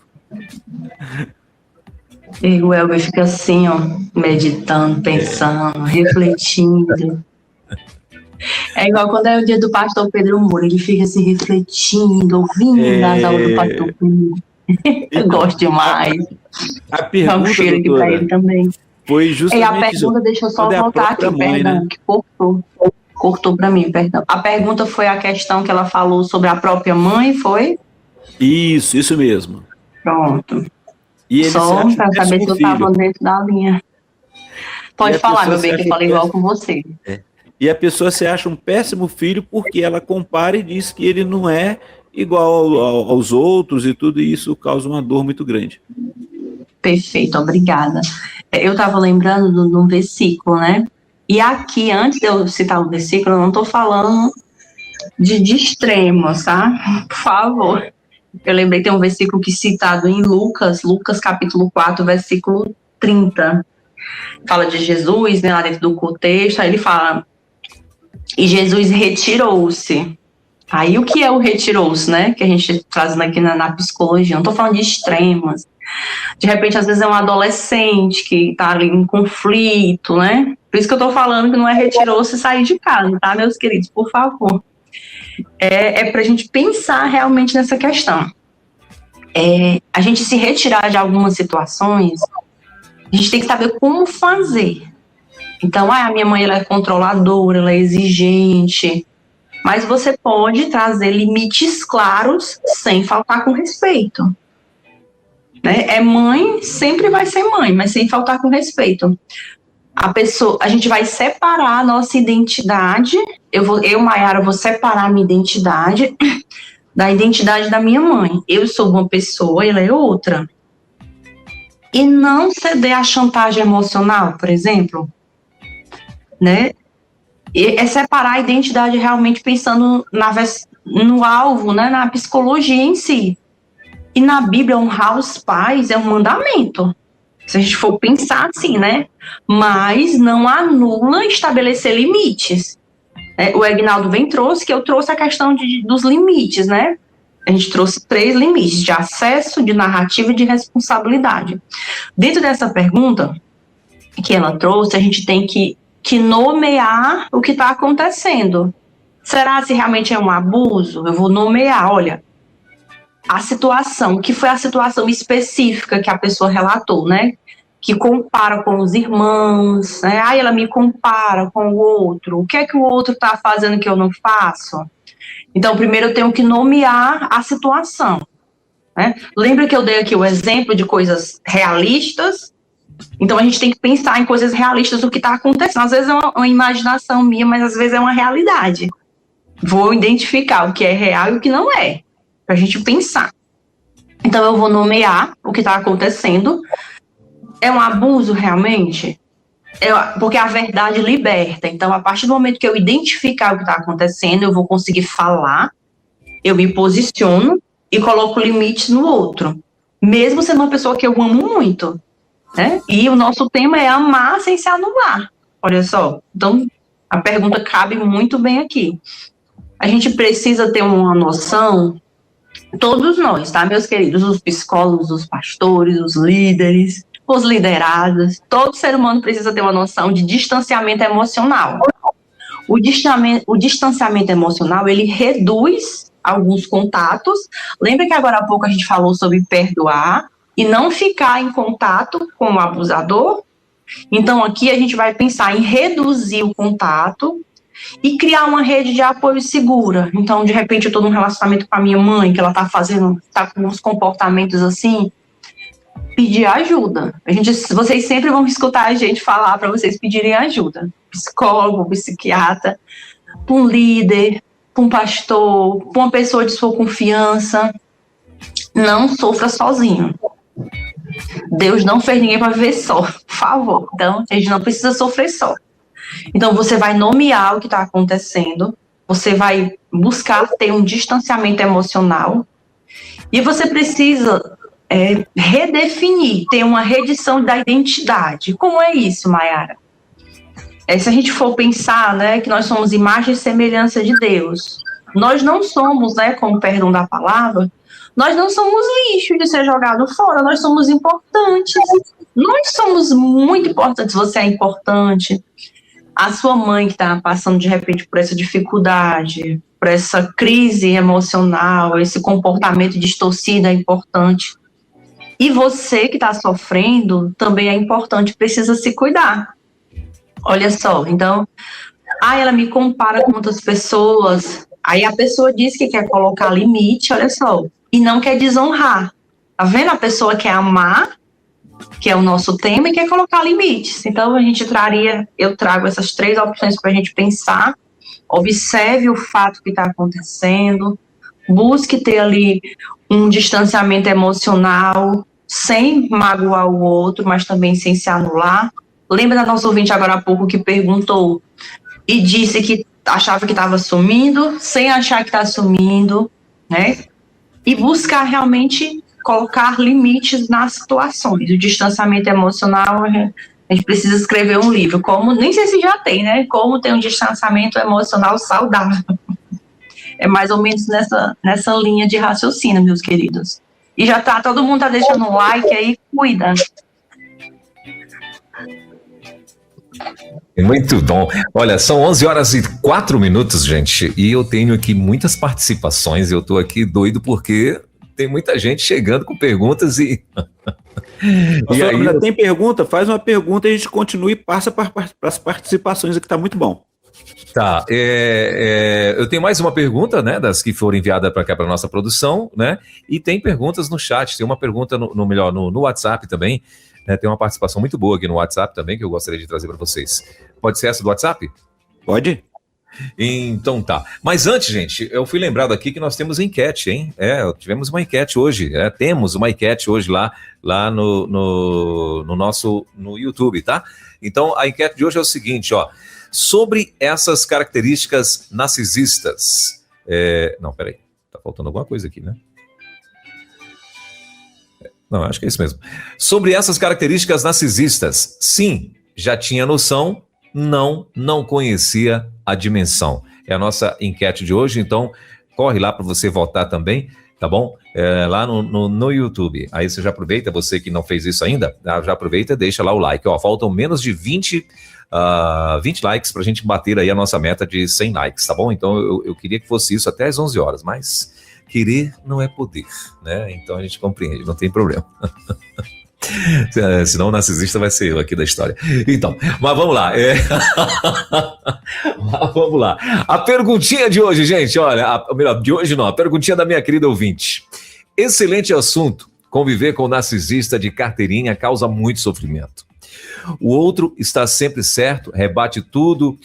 E o Elber fica assim, ó, meditando, pensando, refletindo. É igual quando é o dia do pastor Pedro Moura, ele fica assim refletindo, ouvindo as aulas do pastor Pedro. Eu gosto demais. A pergunta, dá um cheiro aqui pra ele também. Foi justamente a pergunta, deixa eu só voltar aqui, mãe, perdão, né? que cortou para mim, perdão. A pergunta foi a questão que ela falou sobre a própria mãe, foi? Isso mesmo. Pronto. E ele só para saber se eu estava dentro da linha. Pode falar, meu bem, que eu falei igual com você. E a pessoa se acha um péssimo filho porque ela compara e diz que ele não é igual aos outros e tudo, e isso causa uma dor muito grande. Perfeito, obrigada. Eu estava lembrando de um versículo, né? E aqui, antes de eu citar o versículo, eu não estou falando de extremos, tá? Por favor. Eu lembrei que tem um versículo que citado em Lucas capítulo 4, versículo 30. Fala de Jesus, né, lá dentro do contexto, aí ele fala, e Jesus retirou-se. Aí o que é o retirou-se, né, que a gente trazendo aqui na psicologia, não estou falando de extremos. De repente, às vezes é um adolescente que está ali em conflito, né, por isso que eu estou falando que não é retirou-se e sair de casa, tá, meus queridos, por favor. É para a gente pensar realmente nessa questão. A gente se retirar de algumas situações, a gente tem que saber como fazer. Então, a minha mãe ela é controladora, ela é exigente, mas você pode trazer limites claros sem faltar com respeito. Né? Mãe, sempre vai ser mãe, mas sem faltar com respeito. A gente vai separar a nossa identidade. Eu, Mayara, vou separar a minha identidade da identidade da minha mãe. Eu sou uma pessoa, ela é outra. E não ceder à chantagem emocional, por exemplo, né? É separar a identidade realmente pensando no alvo, né? Na psicologia em si. E na Bíblia, honrar os pais é um mandamento. Se a gente for pensar assim, né? Mas não anula estabelecer limites. O Egnaldo trouxe, que eu trouxe a questão dos limites, né? A gente trouxe 3 limites, de acesso, de narrativa e de responsabilidade. Dentro dessa pergunta que ela trouxe, a gente tem que nomear o que está acontecendo. Será se realmente é um abuso? Eu vou nomear, olha, a situação, que foi a situação específica que a pessoa relatou, né? Que compara com os irmãos, né? Ela me compara com o outro. O que é que o outro está fazendo que eu não faço? Então, primeiro eu tenho que nomear a situação. Né? Lembra que eu dei aqui o exemplo de coisas realistas? Então, a gente tem que pensar em coisas realistas do que está acontecendo. Às vezes é uma imaginação minha, mas às vezes é uma realidade. Vou identificar o que é real e o que não é, para a gente pensar. Então, eu vou nomear o que está acontecendo. É um abuso realmente? Porque a verdade liberta. Então, a partir do momento que eu identificar o que está acontecendo, eu vou conseguir falar, eu me posiciono e coloco limites no outro. Mesmo sendo uma pessoa que eu amo muito. Né? E o nosso tema é amar sem se anular. Olha só, então a pergunta cabe muito bem aqui. A gente precisa ter uma noção, todos nós, tá, meus queridos, os psicólogos, os pastores, os líderes, os liderados, todo ser humano precisa ter uma noção de distanciamento emocional. O distanciamento emocional, ele reduz alguns contatos. Lembra que agora há pouco a gente falou sobre perdoar e não ficar em contato com o abusador? Então, aqui a gente vai pensar em reduzir o contato e criar uma rede de apoio segura. Então, de repente, eu estou num relacionamento com a minha mãe, que ela está com uns comportamentos assim, pedir ajuda. Vocês sempre vão escutar a gente falar para vocês pedirem ajuda. Psicólogo, psiquiatra, para um líder, para um pastor, para uma pessoa de sua confiança. Não sofra sozinho. Deus não fez ninguém para viver só, por favor. Então, a gente não precisa sofrer só. Então, você vai nomear o que está acontecendo, você vai buscar ter um distanciamento emocional e você precisa redefinir, ter uma redição da identidade. Como é isso, Mayara? Se a gente for pensar, né, que nós somos imagem e semelhança de Deus, nós não somos, né, com o perdão da palavra, nós não somos lixo de ser jogado fora, nós somos importantes. Nós somos muito importantes, você é importante. A sua mãe que está passando de repente por essa dificuldade, por essa crise emocional, esse comportamento distorcido é importante. E você que está sofrendo também é importante, precisa se cuidar. Olha só, então, ela me compara com outras pessoas, aí a pessoa diz que quer colocar limite, olha só, e não quer desonrar. Tá vendo? A pessoa quer amar, que é o nosso tema, e quer colocar limites. Então, eu trago essas 3 opções para a gente pensar. Observe o fato que está acontecendo, busque ter ali um distanciamento emocional, sem magoar o outro, mas também sem se anular. Lembra da nossa ouvinte agora há pouco que perguntou e disse que achava que estava sumindo, sem achar que está sumindo, né? E buscar realmente colocar limites nas situações. O distanciamento emocional, a gente precisa escrever um livro, nem sei se já tem, né? Como ter um distanciamento emocional saudável. É mais ou menos nessa linha de raciocínio, meus queridos. E já todo mundo tá deixando um like aí, cuida. Muito bom. Olha, são 11h04, gente, e eu tenho aqui muitas participações. Eu tô aqui doido porque tem muita gente chegando com perguntas e... E aí, ainda tem pergunta? Faz uma pergunta e a gente continua e passa para as participações aqui, tá muito bom. Tá, eu tenho mais uma pergunta, né, das que foram enviadas para cá para nossa produção, né, e tem perguntas no chat, tem uma pergunta no WhatsApp também, né, tem uma participação muito boa aqui no WhatsApp também que eu gostaria de trazer para vocês. Pode ser essa do WhatsApp? Pode. Então tá. Mas antes, gente, eu fui lembrado aqui que nós temos enquete, hein? Tivemos uma enquete hoje, temos uma enquete hoje lá no YouTube, tá? Então a enquete de hoje é o seguinte, ó. Sobre essas características narcisistas. Não, peraí. Tá faltando alguma coisa aqui, né? Não, acho que é isso mesmo. Sobre essas características narcisistas. Sim, já tinha noção. Não conhecia a dimensão. É a nossa enquete de hoje, então corre lá para você votar também, tá bom? Lá no YouTube. Aí você já aproveita, você que não fez isso ainda, já aproveita e deixa lá o like. Ó, faltam menos de 20 likes para a gente bater aí a nossa meta de 100 likes, tá bom? Então eu queria que fosse isso até às 11 horas, mas querer não é poder, né? Então a gente compreende, não tem problema. Senão o narcisista vai ser eu aqui da história. Então, mas vamos lá. Vamos lá. A perguntinha de hoje, gente, olha, melhor, de hoje não, a perguntinha da minha querida ouvinte. Excelente assunto. Conviver com o narcisista de carteirinha causa muito sofrimento. O outro está sempre certo, rebate tudo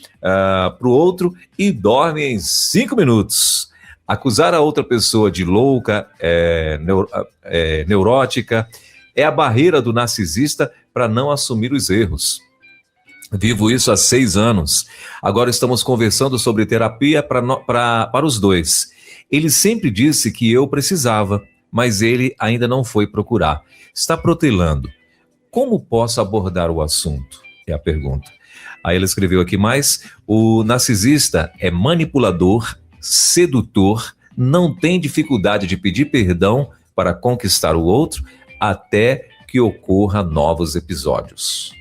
pro outro e dorme em 5 minutos. Acusar a outra pessoa de louca, neurótica, é a barreira do narcisista para não assumir os erros. Vivo isso há 6 anos. Agora estamos conversando sobre terapia para os dois. Ele sempre disse que eu precisava, mas ele ainda não foi procurar. Está protelando. Como posso abordar o assunto? É a pergunta. Aí ela escreveu aqui mais: o narcisista é manipulador, sedutor, não tem dificuldade de pedir perdão para conquistar o outro até que ocorra novos episódios.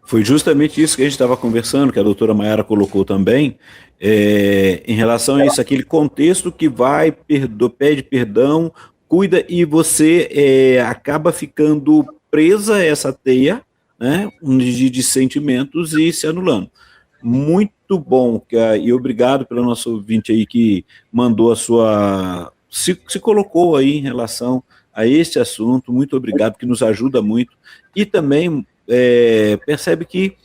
Foi justamente isso que a gente estava conversando, que a doutora Mayara colocou também, em relação a isso, aquele contexto que vai, pede perdão, cuida e você acaba ficando presa a essa teia, né, de sentimentos e se anulando. Muito bom, e obrigado pelo nosso ouvinte aí que mandou a sua... Se colocou aí em relação a este assunto, muito obrigado, que nos ajuda muito, e também percebe que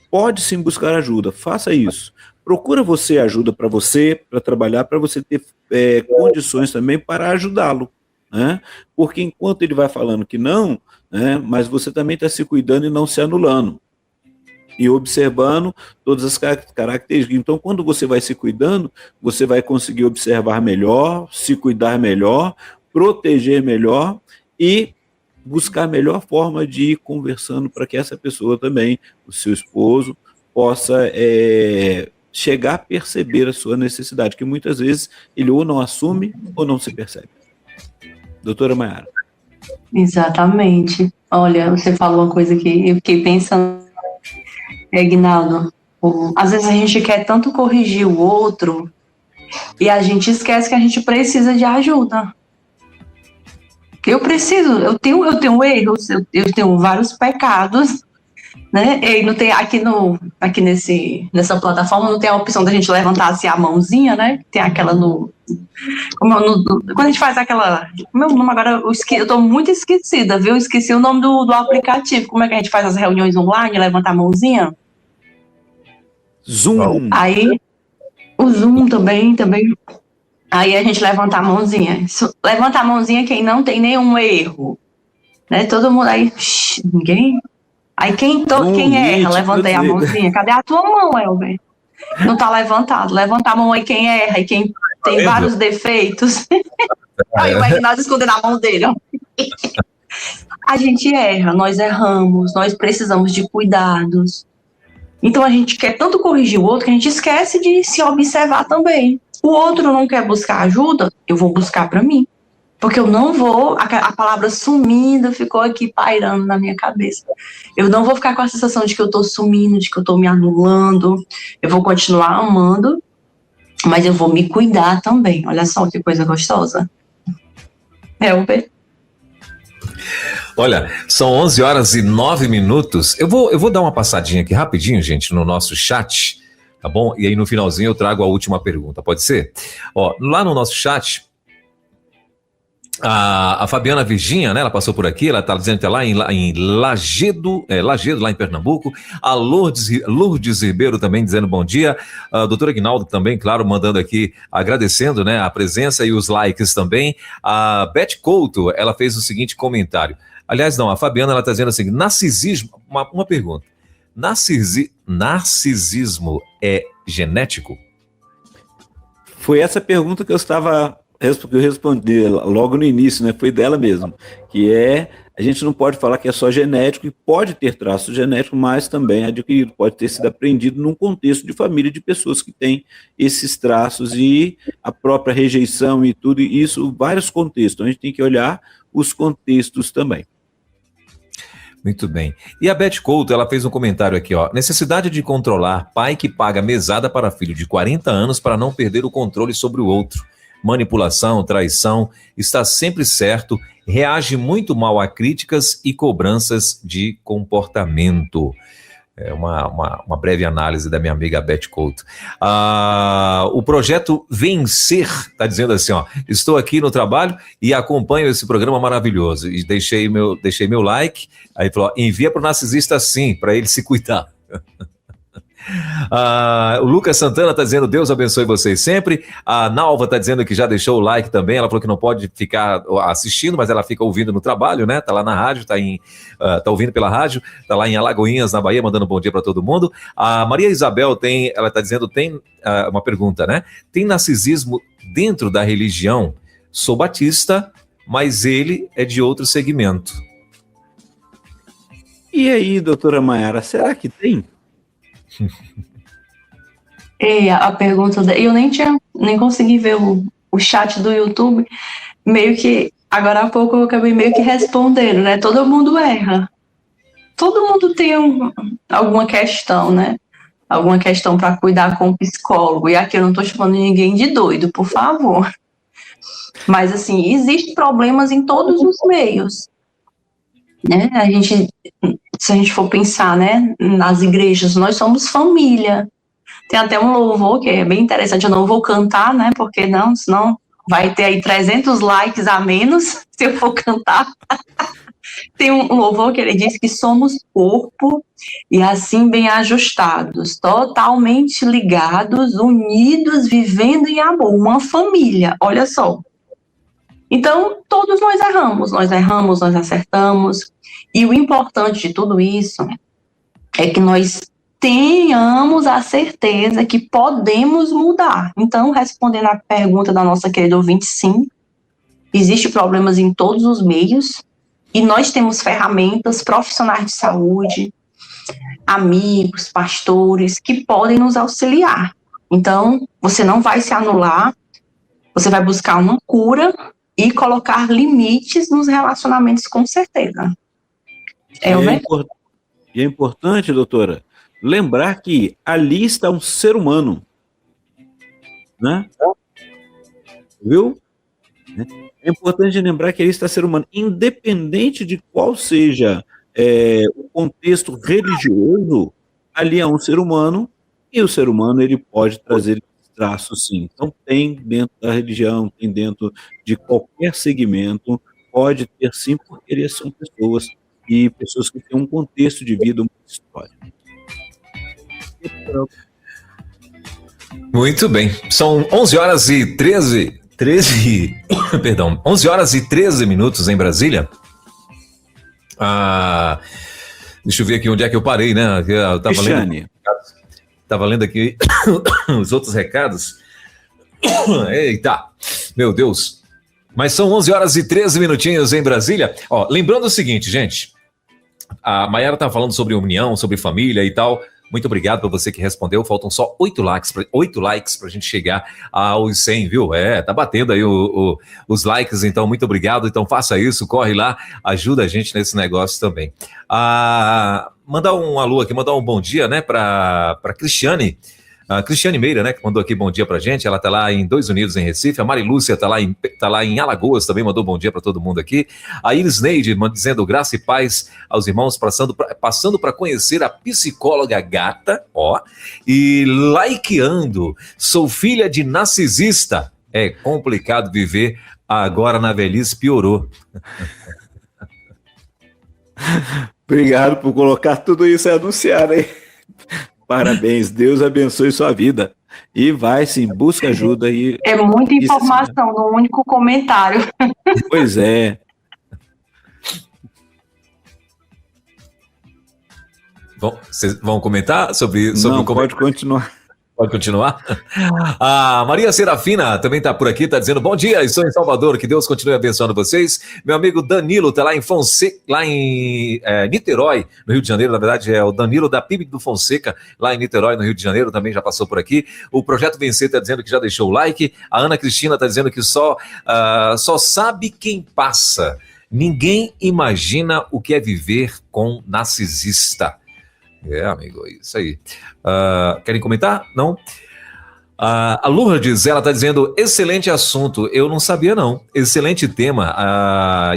pode sim buscar ajuda, faça isso. Procura você ajuda para você, para trabalhar, para você ter condições também para ajudá-lo, né? Porque enquanto ele vai falando que não, né, mas você também está se cuidando e não se anulando, e observando todas as características. Então, quando você vai se cuidando, você vai conseguir observar melhor, se cuidar melhor, proteger melhor e buscar a melhor forma de ir conversando para que essa pessoa também, o seu esposo, possa chegar a perceber a sua necessidade, que muitas vezes ele ou não assume ou não se percebe. Doutora Mayara. Exatamente. Olha, você falou uma coisa que eu fiquei pensando, Aguinaldo. Às vezes a gente quer tanto corrigir o outro e a gente esquece que a gente precisa de ajuda. Eu tenho erros, eu tenho vários pecados, né? E não tem nessa plataforma não tem a opção da gente levantar assim a mãozinha, né? Tem aquela quando a gente faz aquela, meu nome agora eu tô muito esquecida, viu? Esqueci o nome do aplicativo. Como é que a gente faz as reuniões online, levantar a mãozinha? Zoom. Aí o Zoom também. Aí a gente levanta a mãozinha. Levanta a mãozinha quem não tem nenhum erro. Né? Todo mundo aí, ninguém. Aí quem erra, levanta aí a mãozinha. Cadê a tua mão, Elber? Não tá levantado. Levanta a mão aí quem erra e quem tem vários defeitos. Aí o Aguinaldo escondendo a mão dele. Ó. A gente erra, nós erramos, nós precisamos de cuidados. Então a gente quer tanto corrigir o outro que a gente esquece de se observar também. O outro não quer buscar ajuda, eu vou buscar para mim. Porque eu não vou, a palavra sumindo ficou aqui pairando na minha cabeça. Eu não vou ficar com a sensação de que eu tô sumindo, de que eu tô me anulando. Eu vou continuar amando, mas eu vou me cuidar também. Olha só que coisa gostosa. Elber? Olha, são 11h09. Eu vou dar uma passadinha aqui rapidinho, gente, no nosso chat, tá bom? E aí no finalzinho eu trago a última pergunta, pode ser? Ó, lá no nosso chat, a Fabiana Virginha, né, ela passou por aqui, ela está dizendo que está lá em Lajedo, lá em Pernambuco. A Lourdes Ribeiro também dizendo bom dia. A doutora Aguinaldo também, claro, mandando aqui, agradecendo, né, a presença e os likes também. A Beth Couto, ela fez o seguinte comentário. Aliás, não, a Fabiana, ela está dizendo assim, narcisismo, uma pergunta. Narcisismo é genético? Foi essa pergunta que eu respondi logo no início, né? Foi dela mesmo, que a gente não pode falar que é só genético, e pode ter traço genético, mas também adquirido, pode ter sido aprendido num contexto de família de pessoas que têm esses traços e a própria rejeição e tudo isso, vários contextos, então a gente tem que olhar os contextos também. Muito bem. E a Beth Couto, ela fez um comentário aqui, ó. Necessidade de controlar pai que paga mesada para filho de 40 anos para não perder o controle sobre o outro. Manipulação, traição, está sempre certo, reage muito mal a críticas e cobranças de comportamento. É uma breve análise da minha amiga Beth Couto. O projeto Vencer está dizendo assim, ó, estou aqui no trabalho e acompanho esse programa maravilhoso. E deixei meu like, aí falou, envia para o narcisista sim, para ele se cuidar. O Lucas Santana está dizendo, Deus abençoe vocês sempre. A Nalva está dizendo que já deixou o like também. Ela falou que não pode ficar assistindo, mas ela fica ouvindo no trabalho, né? Tá lá na rádio, tá ouvindo pela rádio, tá lá em Alagoinhas, na Bahia, mandando um bom dia para todo mundo. A Maria Isabel ela está dizendo, tem uma pergunta, né? Tem narcisismo dentro da religião? Sou batista, mas ele é de outro segmento. E aí, doutora Mayara, será que tem? A pergunta, eu nem consegui ver o chat do YouTube, meio que, agora há pouco eu acabei meio que respondendo, né? Todo mundo erra. Todo mundo tem alguma questão, né? Alguma questão para cuidar com o psicólogo. E aqui eu não estou chamando ninguém de doido, por favor. Mas, assim, existem problemas em todos os meios. Né? Se a gente for pensar, né, nas igrejas, nós somos família. Tem até um louvor que é bem interessante, eu não vou cantar, né, porque não, senão vai ter aí 300 likes a menos se eu for cantar. Tem um louvor que ele diz que somos corpo e assim bem ajustados, totalmente ligados, unidos, vivendo em amor, uma família, olha só. Então, todos nós erramos, nós acertamos, e o importante de tudo isso é que nós tenhamos a certeza que podemos mudar. Então, respondendo à pergunta da nossa querida ouvinte, sim, existem problemas em todos os meios, e nós temos ferramentas, profissionais de saúde, amigos, pastores, que podem nos auxiliar. Então, você não vai se anular, você vai buscar uma cura e colocar limites nos relacionamentos, com certeza. E é importante, doutora, lembrar que ali está um ser humano, né? Viu? É importante lembrar que ali está ser humano, independente de qual seja o contexto religioso, ali é um ser humano, e o ser humano ele pode trazer traços, sim. Então tem dentro da religião, tem dentro de qualquer segmento, pode ter sim, porque eles são pessoas, e pessoas que têm um contexto de vida, uma história. Muito bem, são 11 horas e 13 minutos em Brasília. Deixa eu ver aqui onde é que eu parei, né? Eu tava lendo aqui os outros recados. Eita, meu Deus. Mas são 11 horas e 13 minutinhos em Brasília. Ó, lembrando o seguinte, gente. A Mayara tá falando sobre união, sobre família e tal. Muito obrigado para você que respondeu. Faltam só 8 likes pra gente chegar aos 100, viu? Tá batendo aí os likes, então muito obrigado. Então faça isso, corre lá, ajuda a gente nesse negócio também. Mandar um alô aqui, mandar um bom dia, né, para Cristiane. A Cristiane Meira, né, que mandou aqui bom dia pra gente, ela tá lá em 2 Unidos, em Recife. A Mari Lúcia tá lá em Alagoas, também mandou bom dia para todo mundo aqui. A Iris Neide dizendo graça e paz aos irmãos, passando para conhecer a psicóloga gata, ó, e likeando, sou filha de narcisista, é complicado viver, agora na velhice piorou. Obrigado por colocar tudo isso e anunciar aí. Parabéns, Deus abençoe sua vida. E vai sim, busca ajuda. É muita informação num único comentário. Pois é. Vocês vão comentar sobre Não, o comentário? Pode continuar. Pode continuar? A Maria Serafina também está por aqui, está dizendo bom dia, estou em Salvador, que Deus continue abençoando vocês. Meu amigo Danilo está lá em Niterói, no Rio de Janeiro, na verdade é o Danilo da PIB do Fonseca, lá em Niterói, no Rio de Janeiro, também já passou por aqui. O Projeto Vencer está dizendo que já deixou o like. A Ana Cristina está dizendo que só sabe quem passa. Ninguém imagina o que é viver com narcisista. Amigo, isso aí. Querem comentar? Não? A Lourdes, ela está dizendo, excelente assunto, eu não sabia não, excelente tema,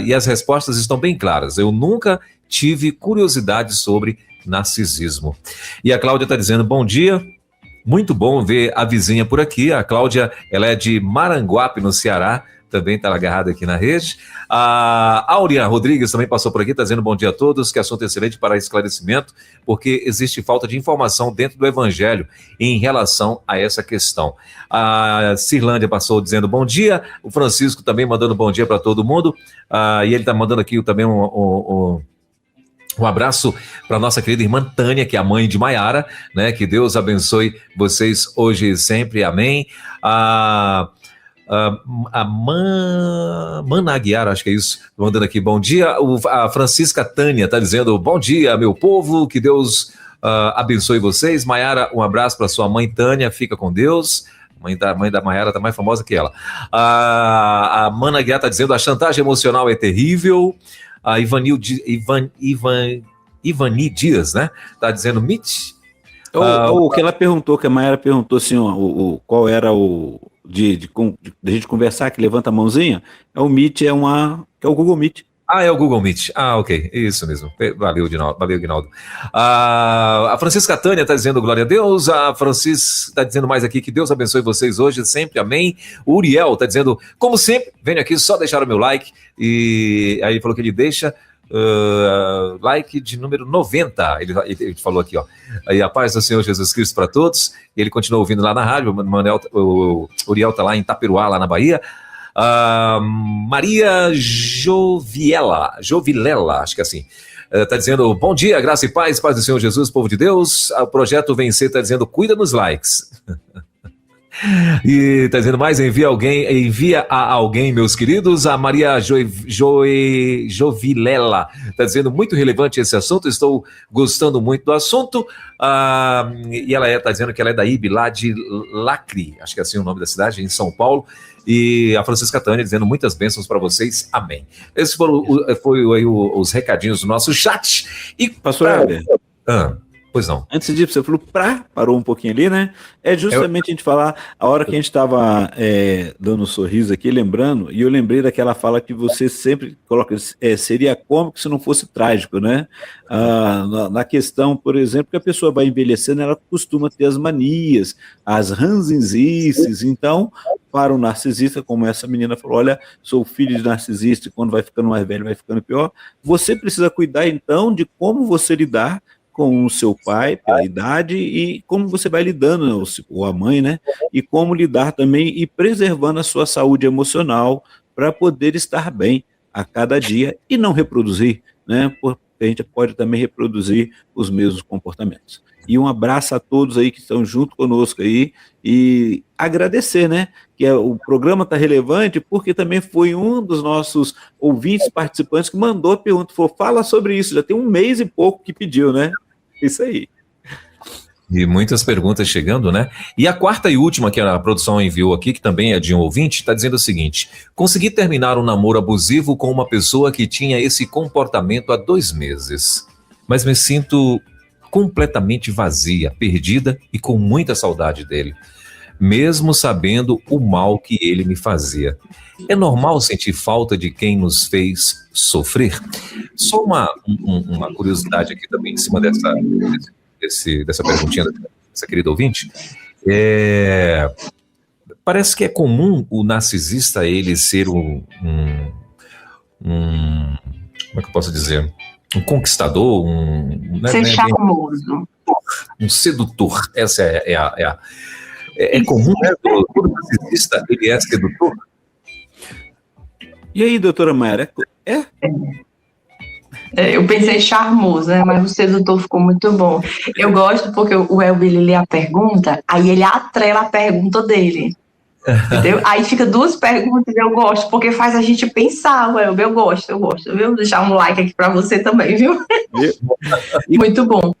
e as respostas estão bem claras, eu nunca tive curiosidade sobre narcisismo. E a Cláudia está dizendo, bom dia, muito bom ver a vizinha por aqui, a Cláudia, ela é de Maranguape, no Ceará, também está agarrada aqui na rede. A Áurea Rodrigues também passou por aqui, está dizendo bom dia a todos, que assunto excelente para esclarecimento, porque existe falta de informação dentro do Evangelho em relação a essa questão. A Cirlândia passou dizendo bom dia, o Francisco também mandando bom dia para todo mundo, e ele está mandando aqui também um abraço para nossa querida irmã Tânia, que é a mãe de Mayara, né? Que Deus abençoe vocês hoje e sempre, amém. A Mana Aguiar, acho que é isso, mandando aqui, bom dia. A Francisca Tânia está dizendo, bom dia, meu povo, que Deus abençoe vocês. Maiara, um abraço para sua mãe Tânia, fica com Deus. Mãe da Maiara está mais famosa que ela. A Mana Aguiar está dizendo, a chantagem emocional é terrível. A Ivani Dias, né? Está dizendo, Mitch. O que ela perguntou, que a Maiara perguntou assim, qual era o de a gente conversar, que levanta a mãozinha, é o Meet, é o Google Meet. É o Google Meet. Ok, isso mesmo. Valeu, Guinaldo. A Francisca Tânia está dizendo glória a Deus. A Francis está dizendo mais aqui que Deus abençoe vocês hoje, sempre, amém. O Uriel está dizendo, como sempre, venho aqui só deixar o meu like. E aí ele falou que ele deixa like de número 90. Ele falou aqui, ó. Aí a paz do Senhor Jesus Cristo para todos. Ele continua ouvindo lá na rádio. O Uriel está lá em Itaperuá, lá na Bahia. Maria Jovilela, acho que é assim, está dizendo, bom dia, graça e paz do Senhor Jesus, povo de Deus. O Projeto Vencer está dizendo, cuida nos likes. E está dizendo mais, envia a alguém, meus queridos. A Maria Jovilela está dizendo, muito relevante esse assunto, estou gostando muito do assunto. E ela está dizendo que ela é da IB, lá de Lacre, acho que é assim o nome da cidade, em São Paulo. E a Francisca Tânia dizendo, muitas bênçãos para vocês, amém. Esses foram os recadinhos do nosso chat. E pastor Heber, pois não. Antes disso, você falou parou um pouquinho ali, né? É justamente a gente falar, a hora que a gente estava dando um sorriso aqui, lembrando, e eu lembrei daquela fala que você sempre coloca, seria cômico se não fosse trágico, né? Na questão, por exemplo, que a pessoa vai envelhecendo, ela costuma ter as manias, as ranzinzices, então, para o narcisista, como essa menina falou, olha, sou filho de narcisista e quando vai ficando mais velho vai ficando pior, você precisa cuidar, então, de como você lidar com o seu pai, pela idade, e como você vai lidando, ou a mãe, né? E como lidar também e preservando a sua saúde emocional para poder estar bem a cada dia e não reproduzir, né? Porque a gente pode também reproduzir os mesmos comportamentos. E um abraço a todos aí que estão junto conosco aí e agradecer, né? Que o programa está relevante porque também foi um dos nossos ouvintes participantes que mandou a pergunta, falou, fala sobre isso, já tem 1 mês e pouco que pediu, né? Isso aí. E muitas perguntas chegando, né? E a quarta e última que a produção enviou aqui, que também é de um ouvinte, está dizendo o seguinte, consegui terminar um namoro abusivo com uma pessoa que tinha esse comportamento há 2 meses, mas me sinto completamente vazia, perdida e com muita saudade dele, mesmo sabendo o mal que ele me fazia. É normal sentir falta de quem nos fez sofrer? Só uma curiosidade aqui também em cima dessa perguntinha dessa querida ouvinte. Parece que é comum o narcisista ele ser como é que eu posso dizer? Um conquistador, ser charmoso. Um sedutor. Essa é comum, né? Todo narcisista ele é sedutor. E aí, doutora Mayara, eu pensei charmoso, né? Mas o sedutor ficou muito bom. Eu gosto porque o Elber, ele lê a pergunta, aí ele atrela a pergunta dele. Entendeu? Aí fica 2 perguntas e eu gosto, porque faz a gente pensar, Elber, eu gosto, viu? Vou deixar um like aqui para você também, viu? Muito bom.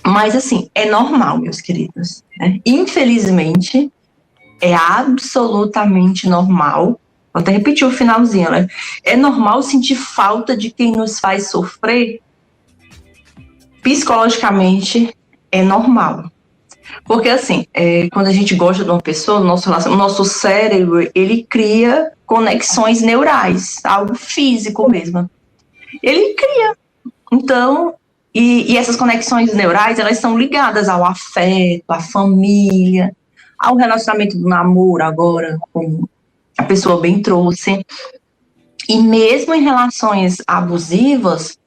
Mas, assim, é normal, meus queridos, né? Infelizmente, é absolutamente normal. Vou até repetir o finalzinho, né? É normal sentir falta de quem nos faz sofrer? Psicologicamente, é normal. Porque, assim, quando a gente gosta de uma pessoa, o nosso cérebro, ele cria conexões neurais, algo físico mesmo. Ele cria. Então, e essas conexões neurais, elas são ligadas ao afeto, à família, ao relacionamento do namoro agora, como a pessoa bem trouxe. E mesmo em relações abusivas,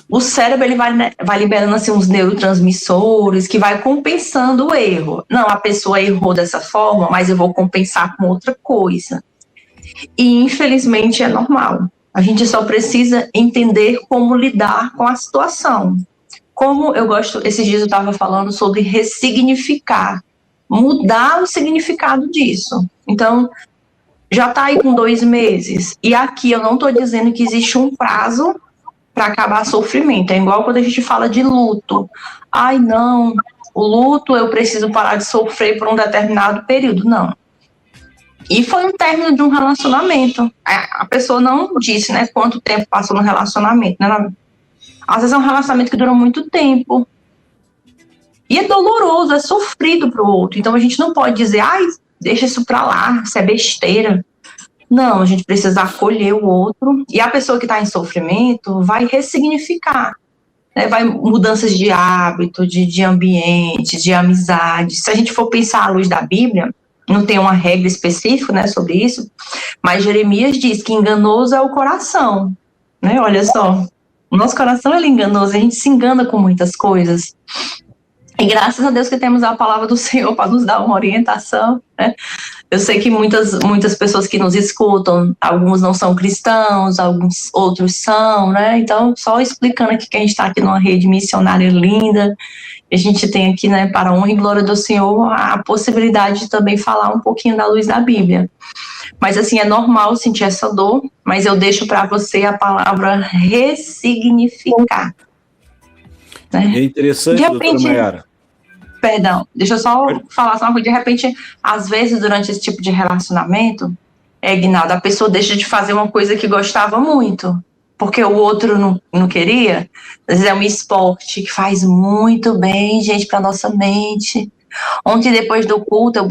o cérebro ele vai liberando assim, uns neurotransmissores que vai compensando o erro. Não, a pessoa errou dessa forma, mas eu vou compensar com outra coisa. E infelizmente é normal. A gente só precisa entender como lidar com a situação. Como eu gosto, esses dias eu estava falando sobre ressignificar, mudar o significado disso. Então, já está aí com 2 meses. E aqui eu não estou dizendo que existe um prazo para acabar sofrimento. É igual quando a gente fala de luto. Ai, não, o luto eu preciso parar de sofrer por um determinado período. Não. E foi um término de um relacionamento. A pessoa não disse, né, quanto tempo passou no relacionamento. Né? Às vezes é um relacionamento que dura muito tempo. E é doloroso, é sofrido para o outro. Então a gente não pode dizer, ai, deixa isso para lá, isso é besteira. Não, a gente precisa acolher o outro. E a pessoa que está em sofrimento vai ressignificar. Né? Vai mudanças de hábito, de ambiente, de amizade. Se a gente for pensar à luz da Bíblia, não tem uma regra específica, né, sobre isso, mas Jeremias diz que enganoso é o coração. Né? Olha só, o nosso coração ele é enganoso, a gente se engana com muitas coisas. E graças a Deus que temos a palavra do Senhor para nos dar uma orientação, né? Eu sei que muitas pessoas que nos escutam, alguns não são cristãos, alguns outros são, né? Então, só explicando aqui que a gente está aqui numa rede missionária linda, a gente tem aqui, né, para a honra e glória do Senhor, a possibilidade de também falar um pouquinho da luz da Bíblia. Mas, assim, é normal sentir essa dor, mas eu deixo para você a palavra ressignificar. Né? É interessante, doutora Mayara. Perdão, deixa eu só falar só uma coisa. De repente, às vezes, durante esse tipo de relacionamento, Ignaldo, a pessoa deixa de fazer uma coisa que gostava muito, porque o outro não queria. Às vezes é um esporte que faz muito bem, gente, para nossa mente. Ontem, depois do culto, eu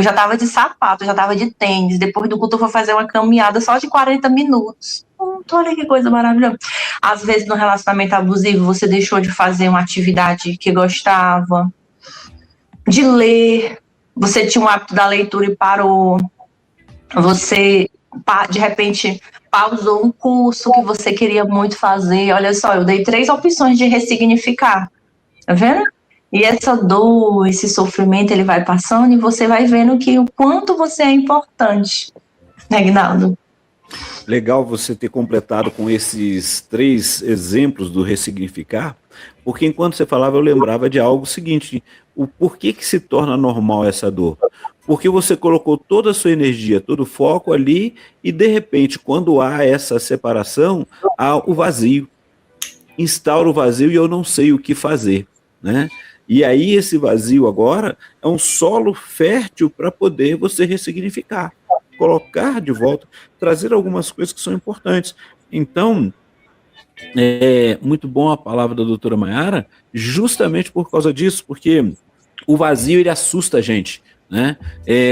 já estava de sapato, eu já estava de tênis. Depois do culto, eu fui fazer uma caminhada só de 40 minutos. Olha que coisa maravilhosa. Às vezes, no relacionamento abusivo, você deixou de fazer uma atividade que gostava, de ler, você tinha um hábito da leitura e parou, você, de repente, pausou um curso que você queria muito fazer. Olha só, eu dei 3 opções de ressignificar, tá vendo? E essa dor, esse sofrimento, ele vai passando e você vai vendo que o quanto você é importante, né, Ignaldo? Legal você ter completado com esses 3 exemplos do ressignificar, porque enquanto você falava eu lembrava de algo seguinte, o porquê que se torna normal essa dor? Porque você colocou toda a sua energia, todo o foco ali e de repente quando há essa separação, há o vazio, instaura o vazio e eu não sei o que fazer, né? E aí esse vazio agora é um solo fértil para poder você ressignificar, colocar de volta, trazer algumas coisas que são importantes. Então, é muito bom a palavra da doutora Mayara, justamente por causa disso, porque o vazio, ele assusta a gente, né?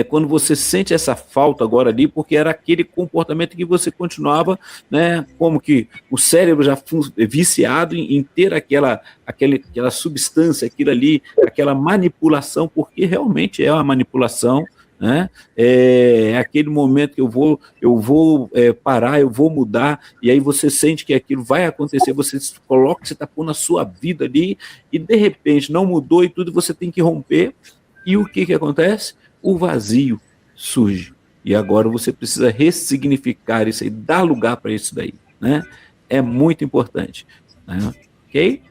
Quando você sente essa falta agora ali, porque era aquele comportamento que você continuava, né? Como que o cérebro já viciado em ter aquela substância, aquilo ali, aquela manipulação, porque realmente é uma manipulação, né? É aquele momento que eu vou parar, eu vou mudar, e aí você sente que aquilo vai acontecer, você coloca, você está pondo a sua vida ali, e de repente não mudou e tudo, você tem que romper, e o que acontece? O vazio surge, e agora você precisa ressignificar isso aí, dar lugar para isso daí, né? É muito importante, né? Ok?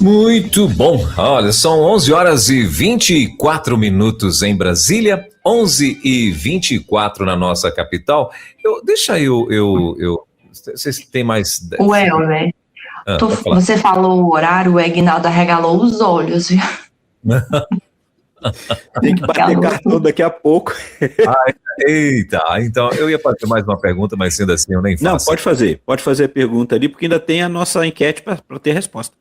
Muito bom. Olha, são 11h24 em Brasília, 11h24 na nossa capital. Vocês têm mais... Né? Você falou o horário, o Ignaldo arregalou os olhos, viu? Tem que bater cartão daqui a pouco. Eita, então eu ia fazer mais uma pergunta, mas sendo assim eu nem faço. Não, pode fazer a pergunta ali, porque ainda tem a nossa enquete para ter resposta.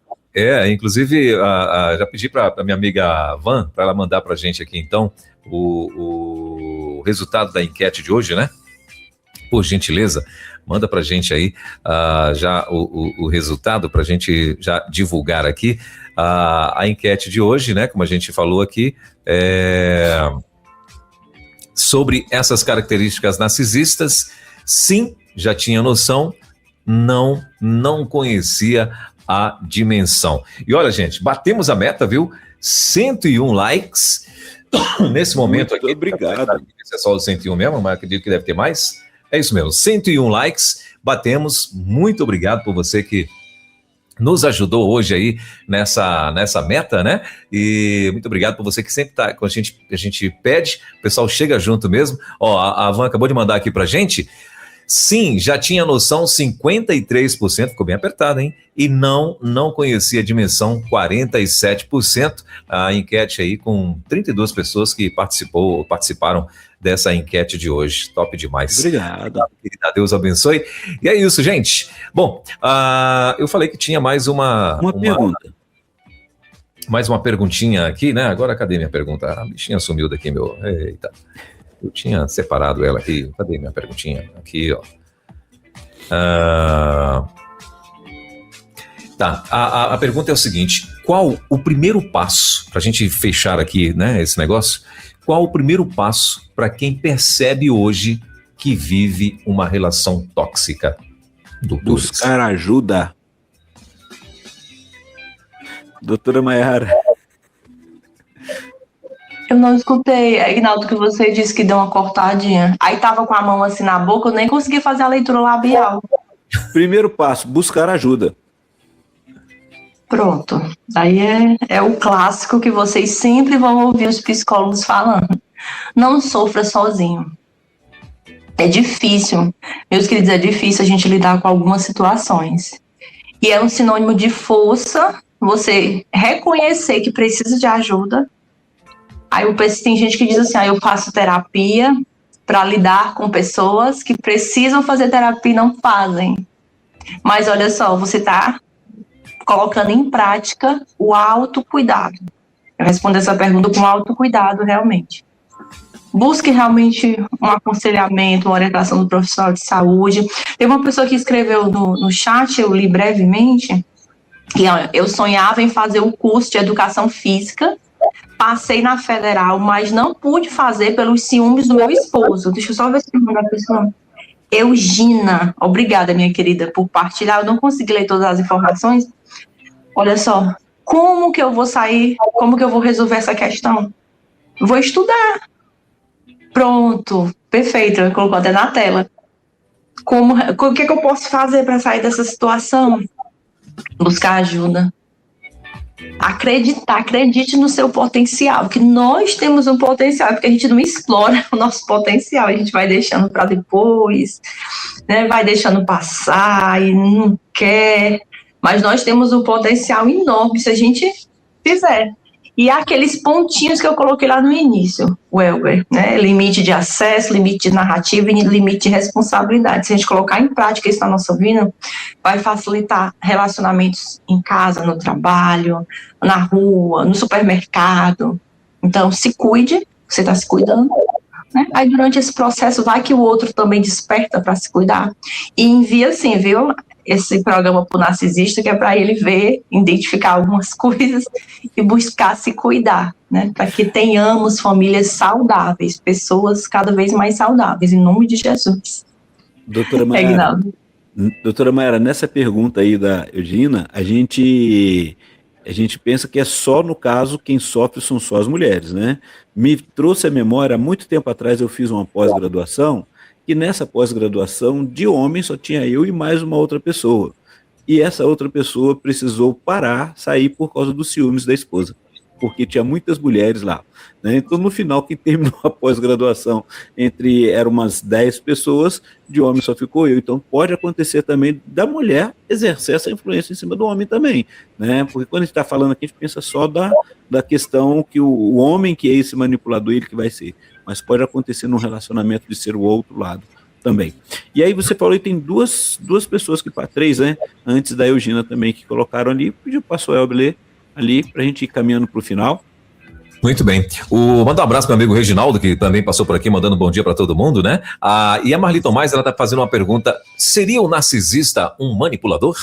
Inclusive, já pedi para a minha amiga Van, para ela mandar para a gente aqui, então, o resultado da enquete de hoje, né? Por gentileza, manda para a gente aí já o resultado, para a gente já divulgar aqui. A enquete de hoje, né? Como a gente falou aqui, sobre essas características narcisistas. Sim, já tinha noção, não conhecia a dimensão. E olha, gente, batemos a meta, viu? 101 likes. Nesse momento muito aqui. Obrigado. Esse é só o 101 mesmo, mas acredito que deve ter mais. É isso mesmo, 101 likes. Batemos. Muito obrigado por você que nos ajudou hoje aí nessa meta, né? E muito obrigado por você que sempre tá com a gente pede, o pessoal chega junto mesmo. Ó, a Van acabou de mandar aqui pra gente. Sim, já tinha noção, 53%, ficou bem apertado, hein? E não conhecia a dimensão, 47%. A enquete aí com 32 pessoas que participaram dessa enquete de hoje. Top demais. Obrigado. Querida, Deus abençoe. E é isso, gente. Bom, eu falei que tinha mais uma pergunta. Mais uma perguntinha aqui, né? Agora, cadê minha pergunta? A bichinha sumiu daqui, meu. Eita. Eu tinha separado ela aqui. Cadê minha perguntinha? Aqui, ó. Tá, a pergunta é o seguinte: qual o primeiro passo, para a gente fechar aqui, né, esse negócio, qual o primeiro passo para quem percebe hoje que vive uma relação tóxica? Buscar ajuda. Doutora Mayara. Eu não escutei, Ignaldo, que você disse que deu uma cortadinha. Aí tava com a mão assim na boca, eu nem consegui fazer a leitura labial. Primeiro passo, buscar ajuda. Pronto. Aí é o clássico que vocês sempre vão ouvir os psicólogos falando. Não sofra sozinho. É difícil, meus queridos, é difícil a gente lidar com algumas situações. E é um sinônimo de força você reconhecer que precisa de ajuda. Aí tem gente que diz assim, eu faço terapia para lidar com pessoas que precisam fazer terapia e não fazem. Mas olha só, você está colocando em prática o autocuidado. Eu respondo essa pergunta com autocuidado, realmente. Busque realmente um aconselhamento, uma orientação do profissional de saúde. Tem uma pessoa que escreveu no chat, eu li brevemente, que eu sonhava em fazer o curso de educação física. Passei na federal, mas não pude fazer pelos ciúmes do meu esposo. Deixa eu só ver se eu mando a pessoa. Eugina, obrigada, minha querida, por partilhar. Eu não consegui ler todas as informações. Olha só, como que eu vou sair? Como que eu vou resolver essa questão? Vou estudar. Pronto, perfeito, colocou até na tela. O que eu posso fazer para sair dessa situação? Buscar ajuda. Acredite no seu potencial, que nós temos um potencial, porque a gente não explora o nosso potencial, a gente vai deixando para depois, né? Vai deixando passar e não quer, mas nós temos um potencial enorme se a gente fizer. E aqueles pontinhos que eu coloquei lá no início, Welber, né? Limite de acesso, limite de narrativa e limite de responsabilidade. Se a gente colocar em prática isso na nossa vida, vai facilitar relacionamentos em casa, no trabalho, na rua, no supermercado. Então, se cuide, você está se cuidando, né? Aí, durante esse processo, vai que o outro também desperta para se cuidar. E envia, assim, viu, esse programa para o narcisista, que é para ele ver, identificar algumas coisas e buscar se cuidar, né? Para que tenhamos famílias saudáveis, pessoas cada vez mais saudáveis, em nome de Jesus. Doutora Mayara, nessa pergunta aí da Eugina, a gente pensa que é só no caso quem sofre são só as mulheres, né? Me trouxe a memória, há muito tempo atrás eu fiz uma pós-graduação, que nessa pós-graduação de homem só tinha eu e mais uma outra pessoa. E essa outra pessoa precisou parar, sair por causa dos ciúmes da esposa, porque tinha muitas mulheres lá, né? Então, no final, quem terminou a pós-graduação eram umas 10 pessoas, de homem só ficou eu. Então, pode acontecer também da mulher exercer essa influência em cima do homem também, né? Porque quando a gente está falando aqui, a gente pensa só da questão que o homem que é esse manipulador, ele que vai ser. Mas pode acontecer num relacionamento de ser o outro lado também. E aí você falou que tem duas pessoas, três, né? Antes da Eugina também, que colocaram ali, pediu para o Elber ler ali, para a gente ir caminhando para o final. Muito bem. Manda um abraço para meu amigo Reginaldo, que também passou por aqui, mandando um bom dia para todo mundo, né? E a Marli Tomás, ela está fazendo uma pergunta: seria o narcisista um manipulador?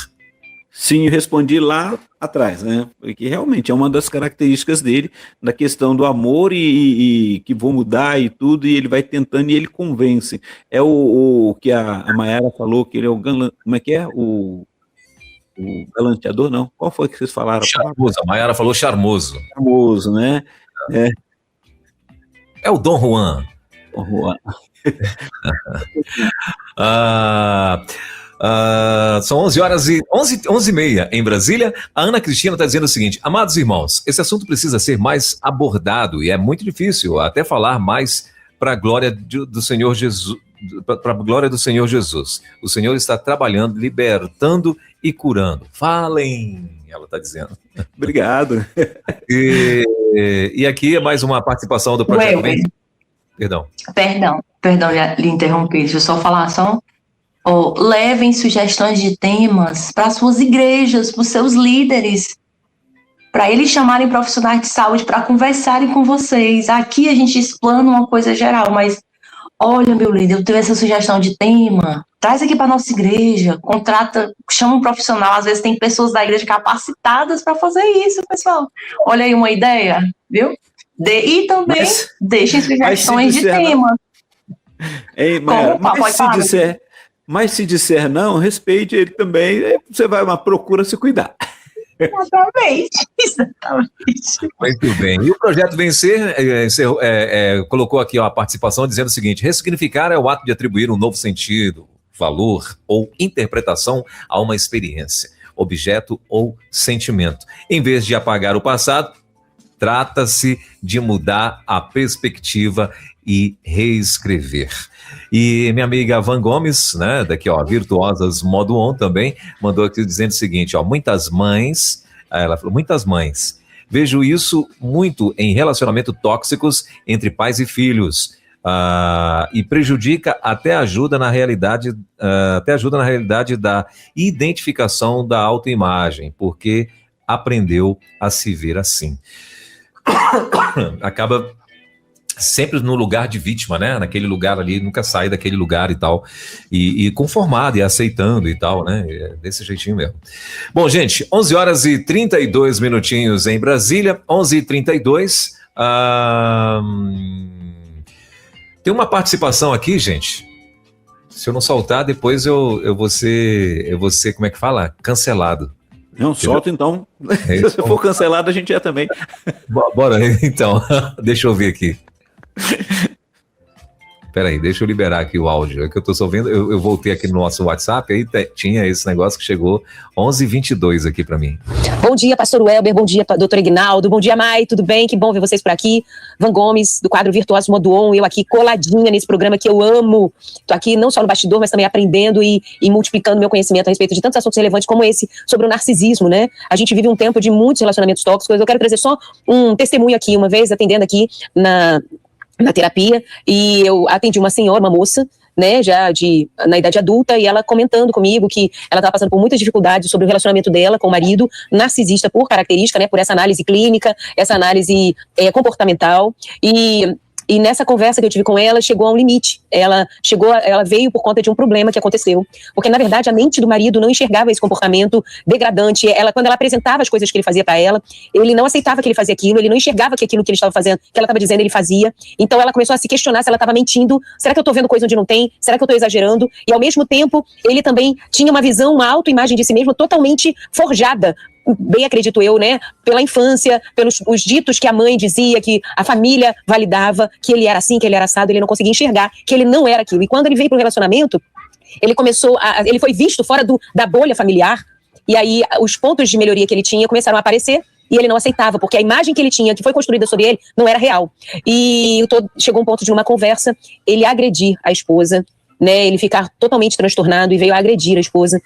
Sim, eu respondi lá atrás, né? Porque realmente é uma das características dele, da questão do amor e que vou mudar e tudo, e ele vai tentando e ele convence. É o que a Mayara falou, que ele é o como é que é? O galanteador, não? Qual foi que vocês falaram? Charmoso, a Mayara falou charmoso. Charmoso, né? É o Dom Juan. Dom Juan. São 11h30 em Brasília. A Ana Cristina está dizendo o seguinte: amados irmãos, esse assunto precisa ser mais abordado e é muito difícil até falar mais para a glória do Senhor Jesus. Para a glória do Senhor Jesus. O Senhor está trabalhando, libertando e curando. Falem, ela está dizendo. Obrigado. E aqui é mais uma participação do projeto. Perdão, lhe interromper. Deixa eu só falar levem sugestões de temas para suas igrejas, para os seus líderes, para eles chamarem profissionais de saúde para conversarem com vocês. Aqui a gente explana uma coisa geral, mas olha, meu líder, eu tenho essa sugestão de tema, traz aqui para nossa igreja, chama um profissional, às vezes tem pessoas da igreja capacitadas para fazer isso, pessoal. Olha aí uma ideia, viu? E também deixem sugestões de tema. Mas se disser não, respeite ele também, você vai uma procura se cuidar. Exatamente. Muito bem. E o Projeto Vencer colocou aqui a participação dizendo o seguinte: ressignificar é o ato de atribuir um novo sentido, valor ou interpretação a uma experiência, objeto ou sentimento. Em vez de apagar o passado, trata-se de mudar a perspectiva e reescrever. E minha amiga Van Gomes, né, daqui, Virtuosas Modo On também, mandou aqui dizendo o seguinte, muitas mães, ela falou, muitas mães, vejo isso muito em relacionamentos tóxicos entre pais e filhos, e prejudica até ajuda na realidade da identificação da autoimagem, porque aprendeu a se ver assim. Acaba sempre no lugar de vítima, né? Naquele lugar ali, nunca sai daquele lugar e tal, e conformado e aceitando e tal, né? Desse jeitinho mesmo. Bom, gente, 11h32 minutinhos em Brasília, 11h32. Tem uma participação aqui, gente. Se eu não soltar, depois eu vou ser, como é que fala? Cancelado. Não, solta então. Se você for cancelado, a gente é também. Bora, então. Deixa eu ver aqui. Peraí, deixa eu liberar aqui o áudio. É que eu tô só vendo, eu voltei aqui no nosso WhatsApp, aí tinha esse negócio que chegou 11h22 aqui para mim. Bom dia, pastor Welber, bom dia, doutor Eginaldo, bom dia, Mai, tudo bem? Que bom ver vocês por aqui. Van Gomes, do quadro Virtuosos Modo On, eu aqui coladinha nesse programa que eu amo. Tô aqui não só no bastidor, mas também aprendendo e multiplicando meu conhecimento a respeito de tantos assuntos relevantes como esse, sobre o narcisismo, né? A gente vive um tempo de muitos relacionamentos tóxicos. Eu quero trazer só um testemunho aqui, uma vez atendendo aqui na terapia, e eu atendi uma senhora, uma moça, né, já na idade adulta, e ela comentando comigo que ela estava passando por muitas dificuldades sobre o relacionamento dela com o marido, narcisista por característica, né, por essa análise clínica, essa análise comportamental, e nessa conversa que eu tive com ela, chegou a um limite. Ela veio por conta de um problema que aconteceu. Porque, na verdade, a mente do marido não enxergava esse comportamento degradante. Quando ela apresentava as coisas que ele fazia para ela, ele não aceitava que ele fazia aquilo, ele não enxergava que aquilo que ele estava fazendo, que ela estava dizendo, ele fazia. Então, ela começou a se questionar se ela estava mentindo. Será que eu estou vendo coisa onde não tem? Será que eu estou exagerando? E, ao mesmo tempo, ele também tinha uma visão, uma autoimagem de si mesmo totalmente forjada, bem acredito eu, né, pela infância, pelos os ditos que a mãe dizia, que a família validava, que ele era assim, que ele era assado, ele não conseguia enxergar que ele não era aquilo. E quando ele veio para o relacionamento, ele foi visto fora da bolha familiar, e aí os pontos de melhoria que ele tinha começaram a aparecer, e ele não aceitava, porque a imagem que ele tinha, que foi construída sobre ele, não era real. E chegou um ponto de uma conversa, ele agredir a esposa, né, ele ficar totalmente transtornado e veio a agredir a esposa,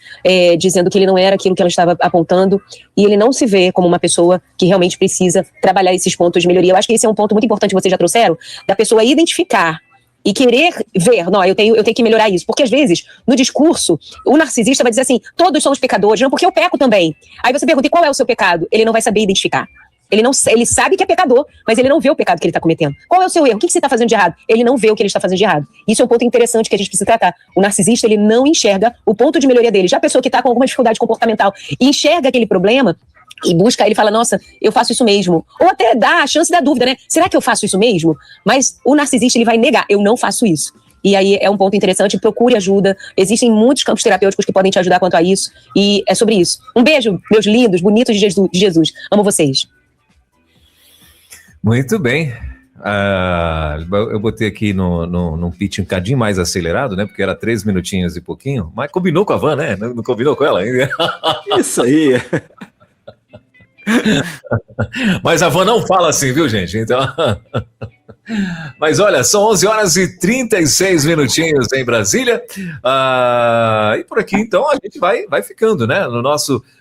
dizendo que ele não era aquilo que ela estava apontando, e ele não se vê como uma pessoa que realmente precisa trabalhar esses pontos de melhoria. Eu acho que esse é um ponto muito importante que vocês já trouxeram, da pessoa identificar e querer ver, não, eu tenho que melhorar isso, porque às vezes, no discurso, o narcisista vai dizer assim, todos somos pecadores, não, porque eu peco também. Aí você pergunta, e qual é o seu pecado? Ele não vai saber identificar. Ele sabe que é pecador, mas ele não vê o pecado que ele está cometendo. Qual é o seu erro? O que você está fazendo de errado? Ele não vê o que ele está fazendo de errado. Isso é um ponto interessante que a gente precisa tratar. O narcisista, ele não enxerga o ponto de melhoria dele. Já a pessoa que está com alguma dificuldade comportamental e enxerga aquele problema e busca, ele fala, nossa, eu faço isso mesmo. Ou até dá a chance da dúvida, né? Será que eu faço isso mesmo? Mas o narcisista, ele vai negar, eu não faço isso. E aí é um ponto interessante, procure ajuda. Existem muitos campos terapêuticos que podem te ajudar quanto a isso. E é sobre isso. Um beijo, meus lindos, bonitos de Jesus. Amo vocês. Muito bem. Eu botei aqui num pitch um cadinho mais acelerado, né? Porque era 3 minutinhos e pouquinho, mas combinou com a Van, né? Não combinou com ela ainda? Isso aí. Mas a Van não fala assim, viu, gente? Então... Mas olha, são 11 horas e 36 minutinhos em Brasília. E por aqui, então, a gente vai ficando, né?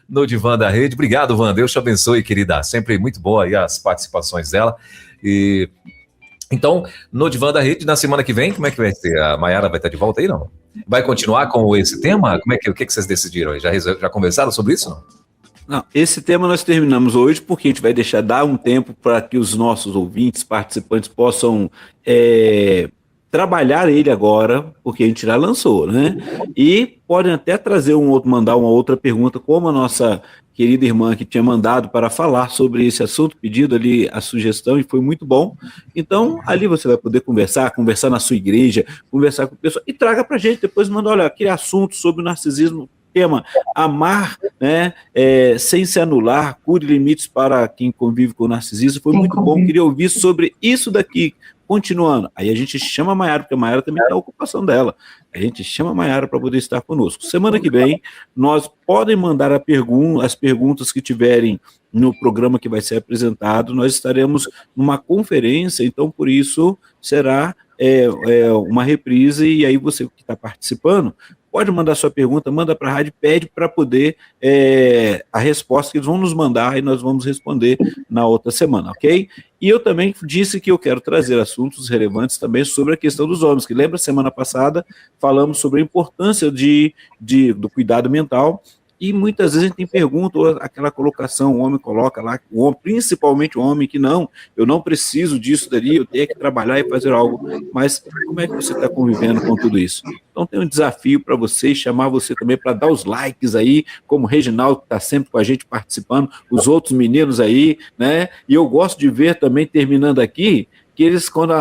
No Divã da Rede. Obrigado, Van. Deus te abençoe, querida. Sempre muito boa aí as participações dela. E então, no Divã da Rede, na semana que vem, como é que vai ser? A Mayara vai estar de volta aí, não? Vai continuar com esse tema? O que vocês decidiram aí? Já conversaram sobre isso, não? Não, esse tema nós terminamos hoje porque a gente vai dar um tempo para que os nossos ouvintes, participantes possam trabalhar ele agora, porque a gente já lançou, né? E podem até mandar uma outra pergunta, como a nossa querida irmã que tinha mandado para falar sobre esse assunto, pedido ali a sugestão, e foi muito bom. Então, ali você vai poder conversar na sua igreja, conversar com o pessoal, e traga para a gente, depois manda, olha, aquele assunto sobre o narcisismo, tema, amar, né, sem se anular, cure limites para quem convive com o narcisismo, foi muito bom, queria ouvir sobre isso daqui, continuando. Aí a gente chama a Mayara, porque a Mayara também tem a ocupação dela, a gente chama a Mayara para poder estar conosco. Semana que vem, nós podem mandar as perguntas que tiverem no programa que vai ser apresentado, nós estaremos numa conferência, então por isso será uma reprise, e aí você que está participando, pode mandar sua pergunta, manda para a rádio, pede para poder a resposta que eles vão nos mandar e nós vamos responder na outra semana, ok? E eu também disse que eu quero trazer assuntos relevantes também sobre a questão dos homens, que lembra, semana passada falamos sobre a importância do cuidado mental, e muitas vezes a gente tem pergunta, ou aquela colocação, o homem coloca lá, principalmente o homem, que não, eu não preciso disso dali, eu tenho que trabalhar e fazer algo, mas como é que você está convivendo com tudo isso? Então tem um desafio para você, chamar você também para dar os likes aí, como o Reginaldo que está sempre com a gente participando, os outros meninos aí, né? E eu gosto de ver também, terminando aqui, que eles, quando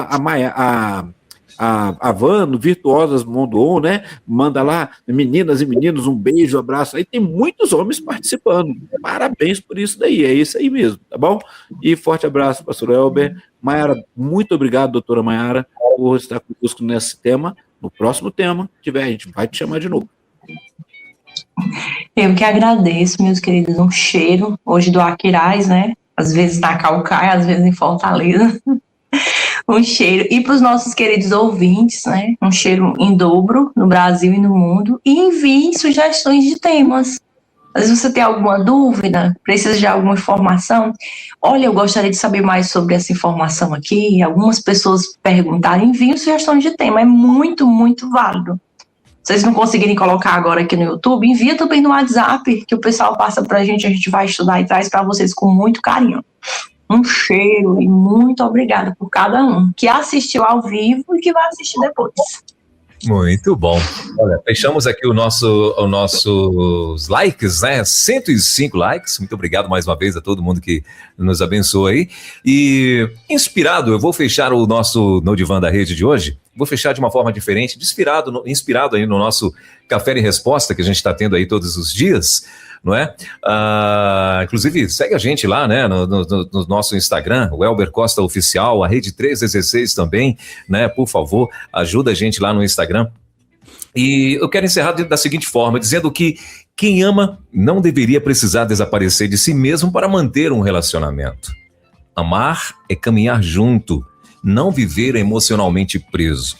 a Van, no Virtuosas Mundo On, né, manda lá, meninas e meninos, um beijo, um abraço, aí tem muitos homens participando, parabéns por isso daí, é isso aí mesmo, tá bom? E forte abraço, pastor Elber. Mayara, muito obrigado, doutora Mayara, por estar conosco nesse tema. No próximo tema, a gente vai te chamar de novo. Eu que agradeço, meus queridos, um cheiro, hoje do Aquiraz, né, às vezes na Caucaia, às vezes em Fortaleza, um cheiro, e para os nossos queridos ouvintes, né, um cheiro em dobro no Brasil e no mundo, e envie sugestões de temas. Às vezes você tem alguma dúvida, precisa de alguma informação, olha, eu gostaria de saber mais sobre essa informação aqui, algumas pessoas perguntaram, enviem sugestões de tema, é muito, muito válido. Se vocês não conseguirem colocar agora aqui no YouTube, envia também no WhatsApp, que o pessoal passa para a gente vai estudar e traz para vocês com muito carinho. Um cheiro e muito obrigada por cada um que assistiu ao vivo e que vai assistir depois. Muito bom. Olha, fechamos aqui os nossos likes, né? 105 likes. Muito obrigado mais uma vez a todo mundo que nos abençoa aí. E inspirado, eu vou fechar o nosso No Divã da Rede de hoje. Vou fechar de uma forma diferente, inspirado aí no nosso Café e Resposta que a gente está tendo aí todos os dias, não é? Inclusive, segue a gente lá, né, no nosso Instagram, o Elber Costa Oficial, a Rede 316 também, né? Por favor, ajuda a gente lá no Instagram. E eu quero encerrar da seguinte forma, dizendo que quem ama não deveria precisar desaparecer de si mesmo para manter um relacionamento. Amar é caminhar junto, não viver emocionalmente preso.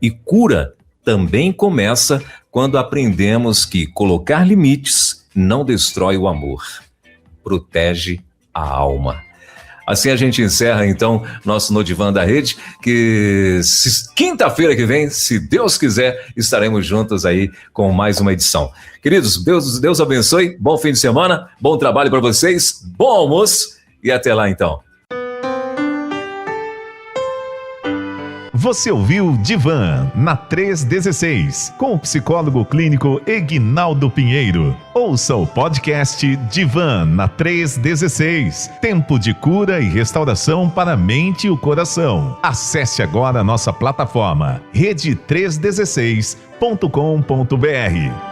E cura também começa quando aprendemos que colocar limites não destrói o amor, protege a alma. Assim a gente encerra, então, nosso No Divã da Rede, que quinta-feira que vem, se Deus quiser, estaremos juntos aí com mais uma edição. Queridos, Deus abençoe, bom fim de semana, bom trabalho para vocês, bom almoço e até lá, então. Você ouviu Divã na 316, com o psicólogo clínico Eguinaldo Pinheiro. Ouça o podcast Divã na 316, tempo de cura e restauração para a mente e o coração. Acesse agora a nossa plataforma rede316.com.br.